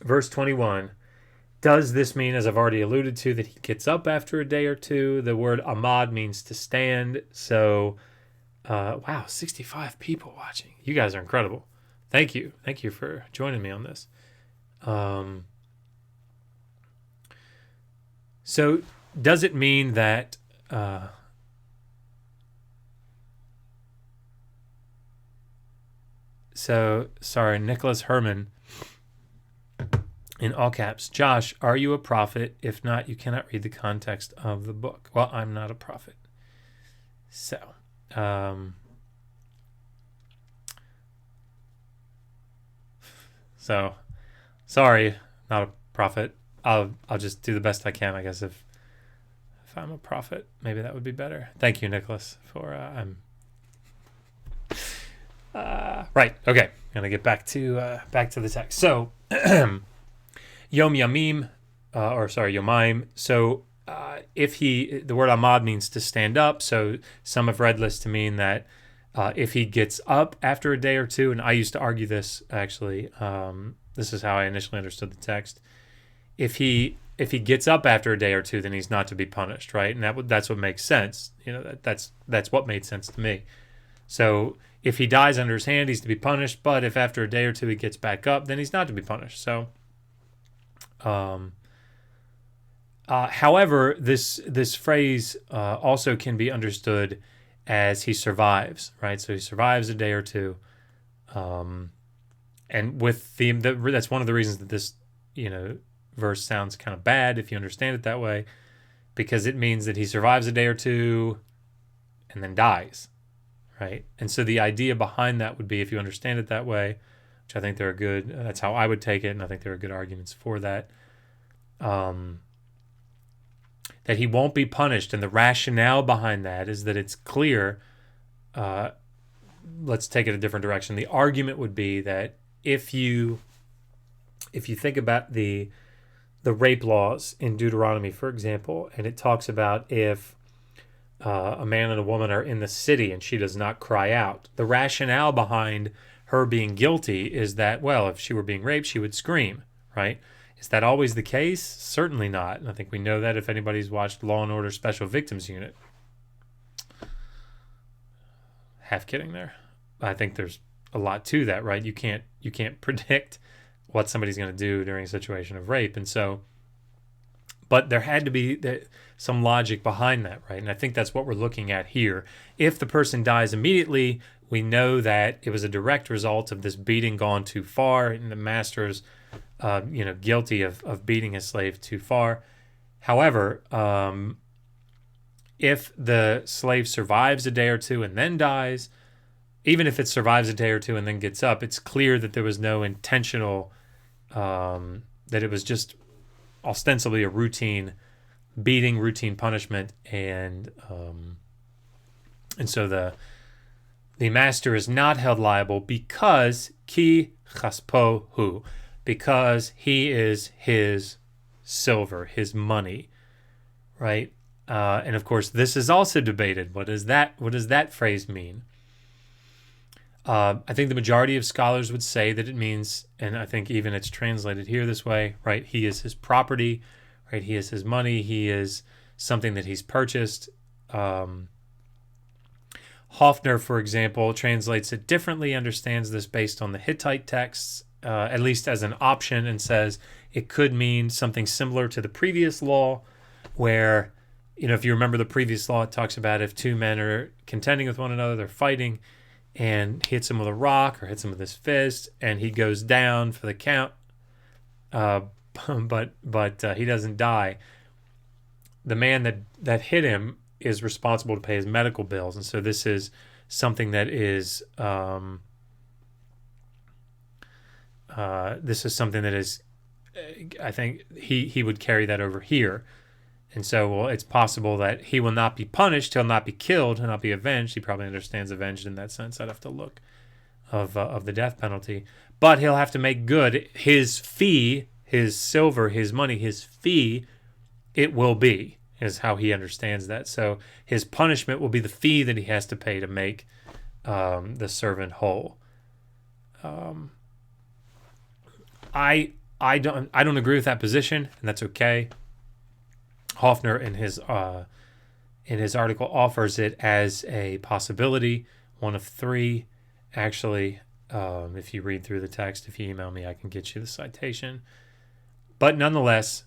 verse 21, does this mean, as I've already alluded to, that he gets up after a day or two? The word amad means to stand. So, wow, 65 people watching. You guys are incredible. Thank you. Thank you for joining me on this. So does it mean that sorry, Nicholas Herman, in all caps, Josh, are you a prophet? If not, you cannot read the context of the book. Well, I'm not a prophet. So, sorry, not a prophet. I'll just do the best I can, I guess. If I'm a prophet, maybe that would be better. Thank you, Nicholas, for right. Okay, gonna get back to the text. So, yom yamim, yomaim. So, the word amad means to stand up. So some have read this to mean that if he gets up after a day or two, and I used to argue this actually. This is how I initially understood the text. If he gets up after a day or two, then he's not to be punished, right? And that's what makes sense. That's what made sense to me. So if he dies under his hand, he's to be punished. But if after a day or two he gets back up, then he's not to be punished. So, however, this phrase also can be understood as he survives, right? So he survives a day or two, and with that's one of the reasons that this verse sounds kind of bad if you understand it that way, because it means that he survives a day or two and then dies, right? And so the idea behind that would be, if you understand it that way, which I think that's how I would take it, and I think there are good arguments for that, that he won't be punished. And the rationale behind that is that it's clear. Let's take it a different direction. The argument would be that if you think about the rape laws in Deuteronomy, for example, and it talks about if a man and a woman are in the city and she does not cry out, the rationale behind her being guilty is that, well, if she were being raped, she would scream, right? Is that always the case? Certainly not. And I think we know that if anybody's watched Law and Order Special Victims Unit. Half kidding there. I think there's a lot to that, right? You can't predict what somebody's going to do during a situation of rape. And so, but there had to be some logic behind that, right? And I think that's what we're looking at here. If the person dies immediately, we know that it was a direct result of this beating gone too far, and the master's, guilty of beating his slave too far. However, if the slave survives a day or two and then dies, even if it survives a day or two and then gets up, it's clear that there was no intentional, that it was just ostensibly a routine beating, routine punishment, and so the master is not held liable because ki chaspo hu, because he is his silver, his money, right? And of course, this is also debated. What does that phrase mean? I think the majority of scholars would say that it means, and I think even it's translated here this way, right? He is his property, right? He is his money. He is something that he's purchased. Hoffner, for example, translates it differently, understands this based on the Hittite texts, at least as an option, and says it could mean something similar to the previous law where, if you remember the previous law, it talks about if two men are contending with one another, they're fighting, and hits him with a rock or hits him with his fist, and he goes down for the count, but he doesn't die. The man that hit him is responsible to pay his medical bills, and so this is something that is I think he would carry that over here. And so, well, it's possible that he will not be punished, he'll not be killed, he'll not be avenged. He probably understands avenged in that sense. I'd have to look of the death penalty. But he'll have to make good his fee, his silver, his money, his fee, it will be, is how he understands that. So his punishment will be the fee that he has to pay to make the servant whole. I don't agree with that position, and that's okay. Hoffner in his article offers it as a possibility, one of three. Actually, if you read through the text, if you email me, I can get you the citation. But nonetheless,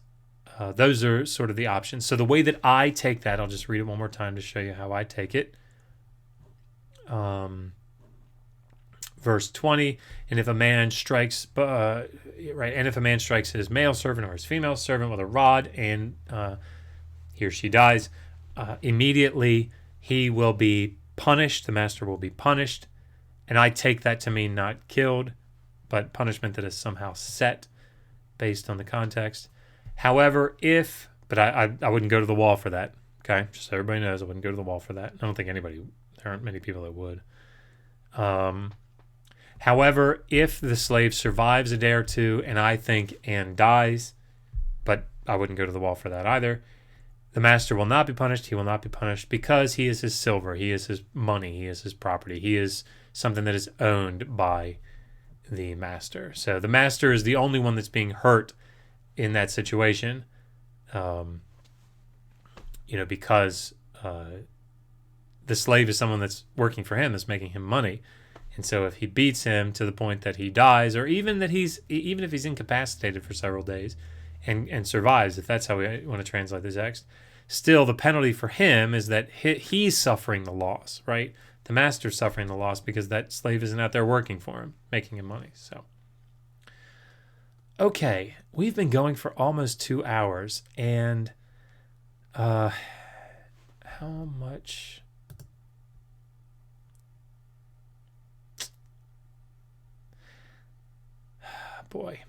those are sort of the options. So the way that I take that, I'll just read it one more time to show you how I take it. Verse 20, and if a man strikes, and if a man strikes his male servant or his female servant with a rod, and he or she dies, immediately he will be punished. The master will be punished, and I take that to mean not killed, but punishment that is somehow set based on the context. However, but I wouldn't go to the wall for that. Okay, just so everybody knows, I wouldn't go to the wall for that. I don't think there aren't many people that would. However, if the slave survives a day or two and dies, but I wouldn't go to the wall for that either, the master will not be punished. He will not be punished because he is his silver. He is his money. He is his property. He is something that is owned by the master. So the master is the only one that's being hurt in that situation, because the slave is someone that's working for him, that's making him money. And so if he beats him to the point that he dies, or even if he's incapacitated for several days and survives, if that's how we want to translate the text, still the penalty for him is that he's suffering the loss, right? The master's suffering the loss because that slave isn't out there working for him, making him money. So, okay, we've been going for almost 2 hours, and how much... Boy,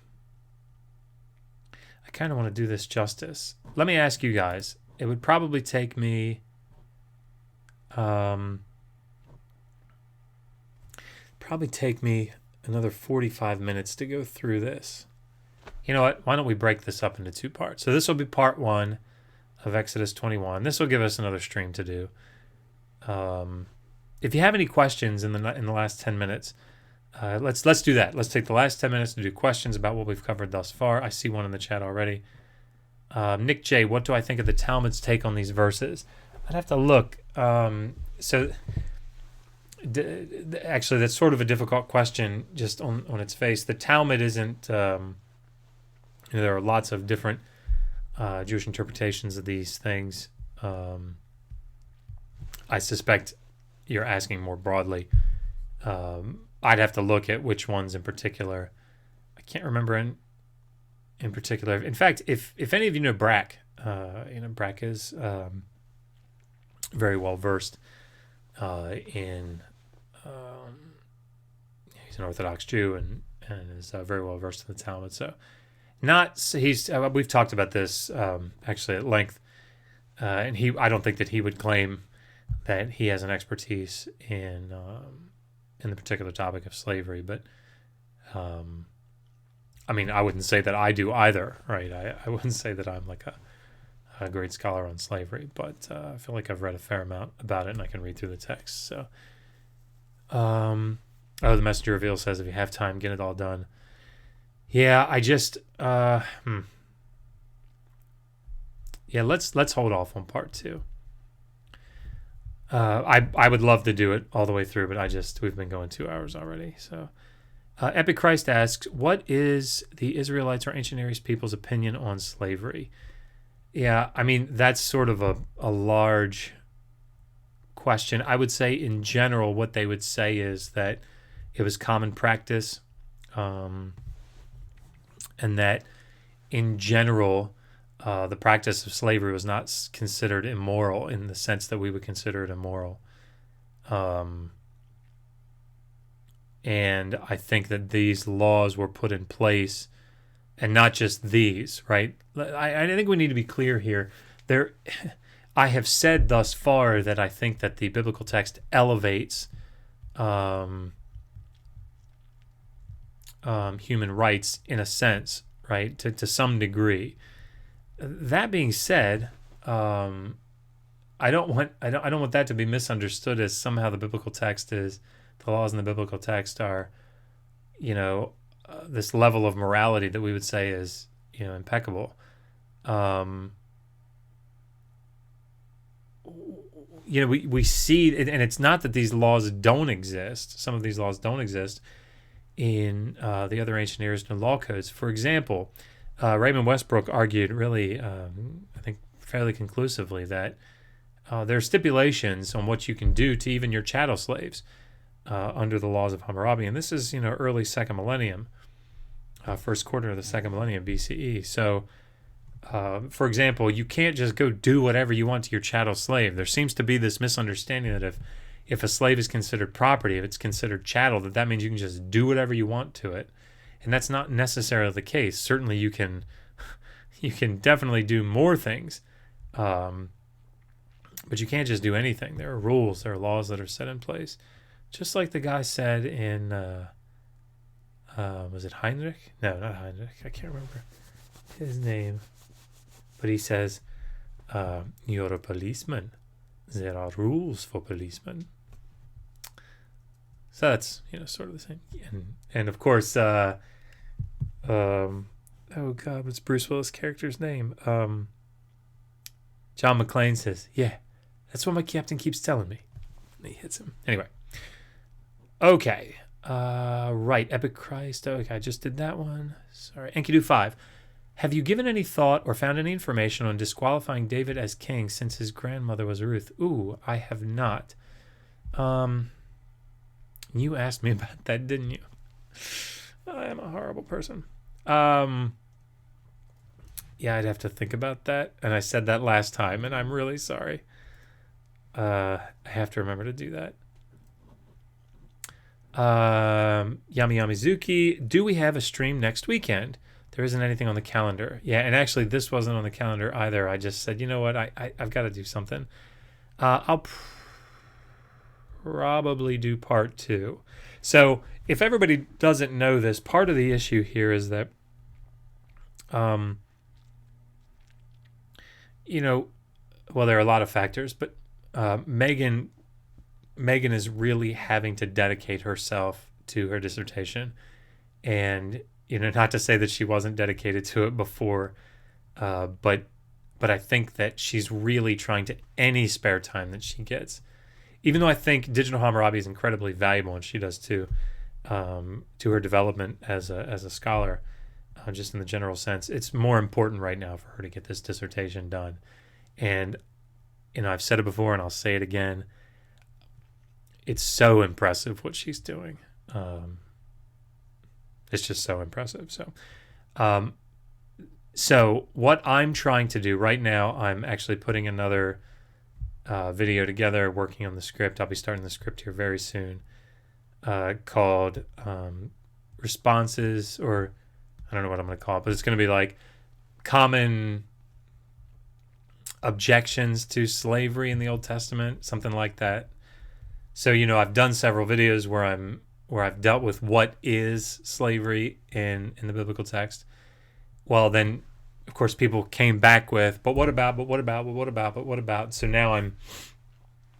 I kind of want to do this justice. Let me ask you guys, it would probably take me another 45 minutes to go through this. You know what? Why don't we break this up into 2 parts? So this will be part 1 of Exodus 21. This will give us another stream to do. If you have any questions in the last 10 minutes, let's do that. Let's take the last 10 minutes to do questions about what we've covered thus far. I see one in the chat already. Nick J, what do I think of the Talmud's take on these verses? I'd have to look. Actually, that's sort of a difficult question just on its face. The Talmud isn't, there are lots of different Jewish interpretations of these things. I suspect you're asking more broadly. I'd have to look at which ones in particular. I can't remember in particular. In fact, if any of you know Brack, Brack is very well versed in. He's an Orthodox Jew and is very well versed in the Talmud. So, we've talked about this actually at length, and I don't think that he would claim that he has an expertise in the particular topic of slavery, but I wouldn't say that I do either, right? I wouldn't say that I'm like a great scholar on slavery, but I feel like I've read a fair amount about it, and I can read through the text. So, the messenger reveal says, if you have time, get it all done. Yeah, I just yeah, let's hold off on part 2. I would love to do it all the way through, but we've been going 2 hours already. So, Epic Christ asks, what is the Israelites or ancient Near East people's opinion on slavery? Yeah, that's sort of a large question. I would say in general, what they would say is that it was common practice, and that in general, the practice of slavery was not considered immoral in the sense that we would consider it immoral. And I think that these laws were put in place, and not just these, right? I think we need to be clear here. I have said thus far that I think that the biblical text elevates human rights in a sense, right, to some degree. That being said, I don't want that to be misunderstood as somehow the laws in the biblical text are, this level of morality that we would say is, impeccable. We see, and it's not that these laws don't exist. Some of these laws don't exist in the other ancient Near Eastern law codes. For example, Raymond Westbrook argued really, I think fairly conclusively, that there are stipulations on what you can do to even your chattel slaves under the laws of Hammurabi. And this is, early second millennium, first quarter of the second millennium BCE. So, for example, you can't just go do whatever you want to your chattel slave. There seems to be this misunderstanding that if a slave is considered property, if it's considered chattel, that means you can just do whatever you want to it. And that's not necessarily the case. Certainly you can definitely do more things, but you can't just do anything. There are rules, there are laws that are set in place. Just like the guy said in, was it Heinrich? No, not Heinrich. I can't remember his name. But he says, you're a policeman. There are rules for policemen. So that's, sort of the same. And of course, oh God, what's Bruce Willis' character's name? John McClane says, yeah, that's what my captain keeps telling me. And he hits him. Anyway. Okay. Right. Epic Christ. Okay, I just did that one. Sorry. Enkidu 5. Have you given any thought or found any information on disqualifying David as king since his grandmother was Ruth? Ooh, I have not. You asked me about that, didn't you? I am a horrible person. Yeah, I'd have to think about that. And I said that last time, and I'm really sorry. I have to remember to do that. Yami Yamizuki, do we have a stream next weekend? There isn't anything on the calendar. Yeah, and actually this wasn't on the calendar either. I just said, you know what, I've got to do something. I'll probably do part 2. So if everybody doesn't know this, part of the issue here is that, well, there are a lot of factors, but Megan is really having to dedicate herself to her dissertation. And, not to say that she wasn't dedicated to it before, but I think that she's really trying to any spare time that she gets. Even though I think Digital Hammurabi is incredibly valuable, and she does too, to her development as a scholar, just in the general sense, it's more important right now for her to get this dissertation done. And, I've said it before and I'll say it again. It's so impressive what she's doing. It's just so impressive. So what I'm trying to do right now, I'm actually putting another video together, working on the script. I'll be starting the script here very soon, called Responses, or I don't know what I'm going to call it, but it's going to be like common objections to slavery in the Old Testament, something like that. So, I've done several videos where I've dealt with what is slavery in the biblical text. Well, then, of course, people came back with, but what about? So now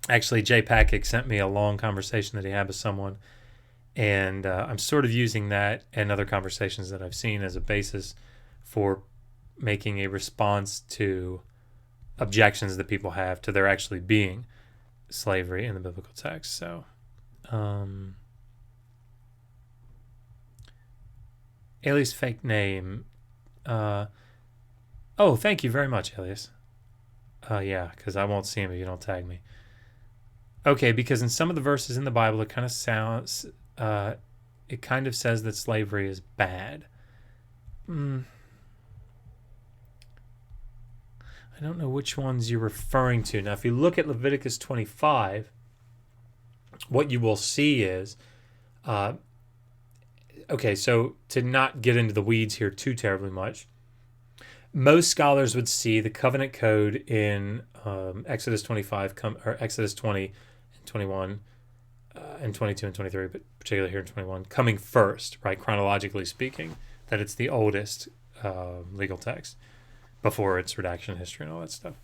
Jay Packett sent me a long conversation that he had with someone, and I'm sort of using that and other conversations that I've seen as a basis for making a response to objections that people have to there actually being slavery in the biblical text. So, Alias fake name. Oh, thank you very much, Alias. Yeah, because I won't see him if you don't tag me. Okay, because in some of the verses in the Bible, it kind of sounds, it kind of says that slavery is bad. I don't know which ones you're referring to. Now, if you look at Leviticus 25, what you will see is, okay, so to not get into the weeds here too terribly much, most scholars would see the covenant code in Exodus 25, or Exodus 20 and 21, and 22 and 23, but particularly here in 21, coming first, right, chronologically speaking, that it's the oldest legal text before its redaction history and all that stuff.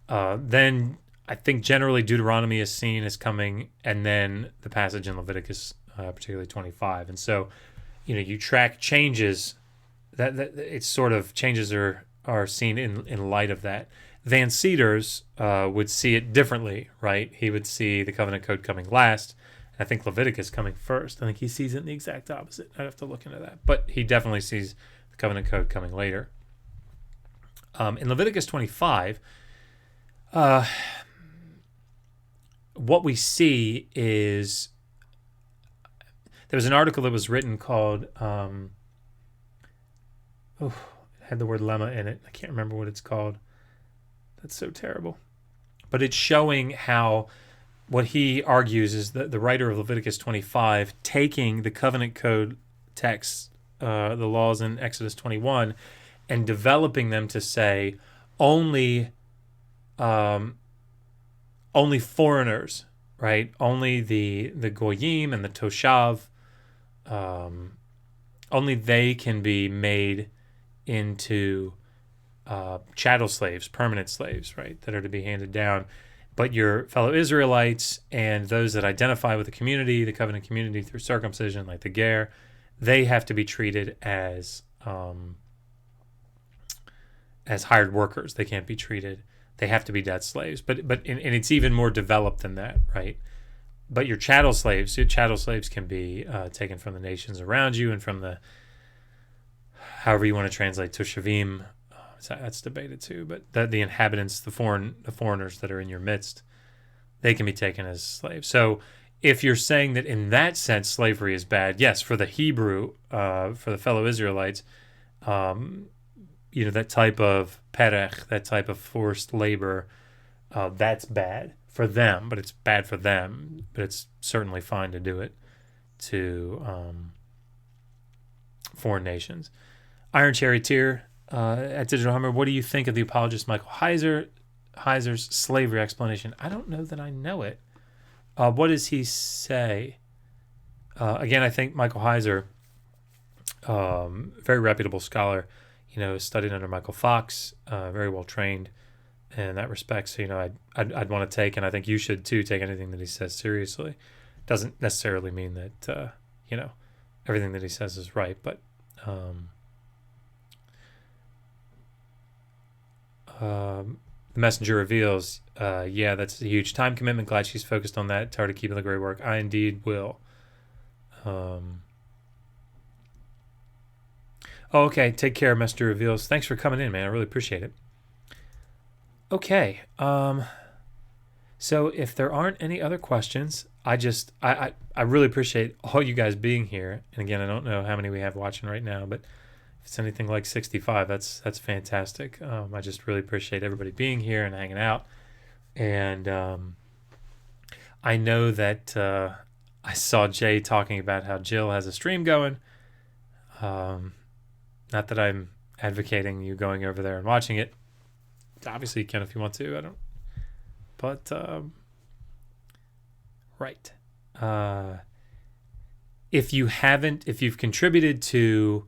Then I think generally Deuteronomy is seen as coming, and then the passage in Leviticus, particularly 25. And so, you track changes, that it's sort of changes are seen in light of that. Van Cedars would see it differently, right? He would see the covenant code coming last. I think Leviticus coming first. I think he sees it in the exact opposite. I'd have to look into that. But he definitely sees the covenant code coming later. In Leviticus 25, what we see is, there was an article that was written called, it had the word lemma in it. I can't remember what it's called. That's so terrible. But it's showing how, what he argues is that the writer of Leviticus 25, taking the covenant code texts, the laws in Exodus 21, and developing them to say only foreigners, right? Only the goyim and the toshav, only they can be made into chattel slaves, permanent slaves, right, that are to be handed down. But your fellow Israelites and those that identify with the community, the covenant community through circumcision, like the ger, they have to be treated as hired workers. They can't be treated. They have to be debt slaves. But it's even more developed than that, right? But your chattel slaves can be taken from the nations around you and from the, however you want to translate Toshavim. That's debated too. But the inhabitants, the foreigners that are in your midst, they can be taken as slaves. So if you're saying that in that sense slavery is bad, yes, for the Hebrew, for the fellow Israelites, that type of perech, that type of forced labor, that's bad for them, but it's bad for them. But it's certainly fine to do it to foreign nations. Iron Charioteer at Digital Hummer, what do you think of the apologist Michael Heiser's slavery explanation? I don't know that I know it. What does he say? Again, I think Michael Heiser, very reputable scholar, studied under Michael Fox, very well trained in that respect. So, I'd want to take, and I think you should too, take anything that he says seriously. Doesn't necessarily mean that, everything that he says is right, but the messenger reveals, yeah, that's a huge time commitment. Glad she's focused on that. Tired of keeping the great work. I indeed will. Oh, okay. Take care, messenger reveals. Thanks for coming in, man. I really appreciate it. Okay. So if there aren't any other questions, I really appreciate all you guys being here. And again, I don't know how many we have watching right now, but if it's anything like 65, that's fantastic. I just really appreciate everybody being here and hanging out. And I know that I saw Jay talking about how Jill has a stream going. Not that I'm advocating you going over there and watching it. Obviously, you can if you want to. I don't. But right. If you've contributed to.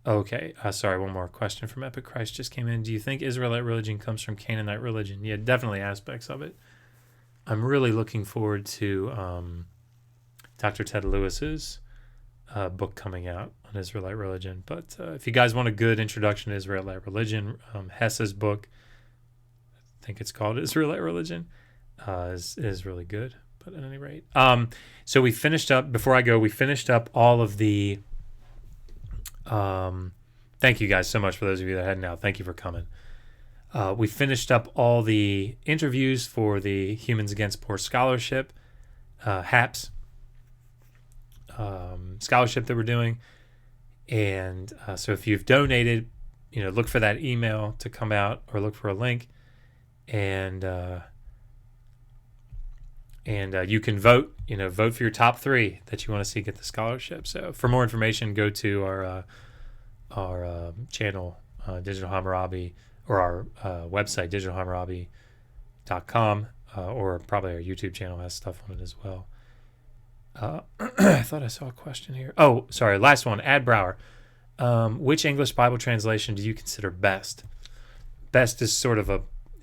Okay, sorry, one more question from Epic Christ just came in. Do you think Israelite religion comes from Canaanite religion? Yeah, definitely aspects of it. I'm really looking forward to Dr. Ted Lewis's book coming out on Israelite religion. But if you guys want a good introduction to Israelite religion, Hess's book, I think it's called Israelite Religion, is really good. But at any rate, so we finished up, before I go, we finished up all of the... thank you guys so much for those of you that are heading out. Thank you for coming. We finished up all the interviews for the Humans Against Poor Scholarship, HAPS scholarship that we're doing. And so if you've donated, look for that email to come out or look for a link. And you can vote, vote for your top 3 that you want to see get the scholarship. So for more information, go to our channel, Digital Hammurabi, or our website, digitalhammurabi.com, or probably our YouTube channel has stuff on it as well. I thought I saw a question here. Oh, sorry. Last one, Ad Brower. Which English Bible translation do you consider best? Best is sort of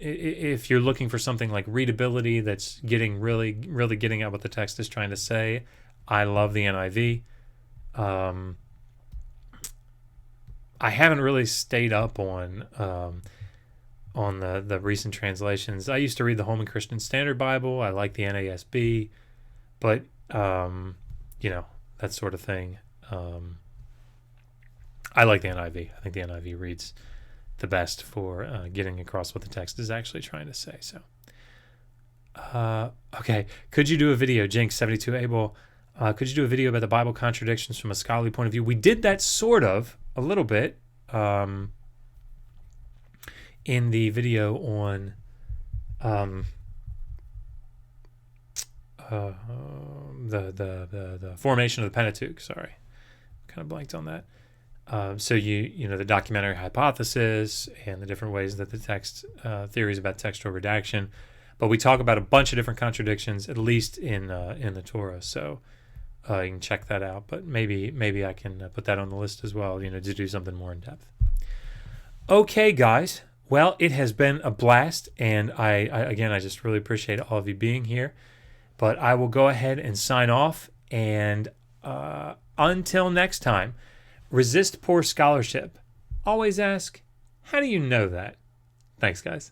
if you're looking for something like readability that's getting really getting at what the text is trying to say, I love the NIV. I haven't really stayed up on the recent translations. I used to read the Holman Christian Standard Bible. I like the NASB, but that sort of thing. I like the NIV. I think the NIV reads the best for getting across what the text is actually trying to say. So, okay. Could you do a video, Jinx72 Abel? Could you do a video about the Bible contradictions from a scholarly point of view? We did that sort of a little bit in the video on the formation of the Pentateuch. Sorry, kind of blanked on that. So the documentary hypothesis and the different ways that the text theories about textual redaction, but we talk about a bunch of different contradictions, at least in the Torah. So you can check that out. But maybe I can put that on the list as well. To do something more in depth. Okay, guys. Well, it has been a blast, and I just really appreciate all of you being here. But I will go ahead and sign off, and until next time. Resist poor scholarship. Always ask, how do you know that? Thanks, guys.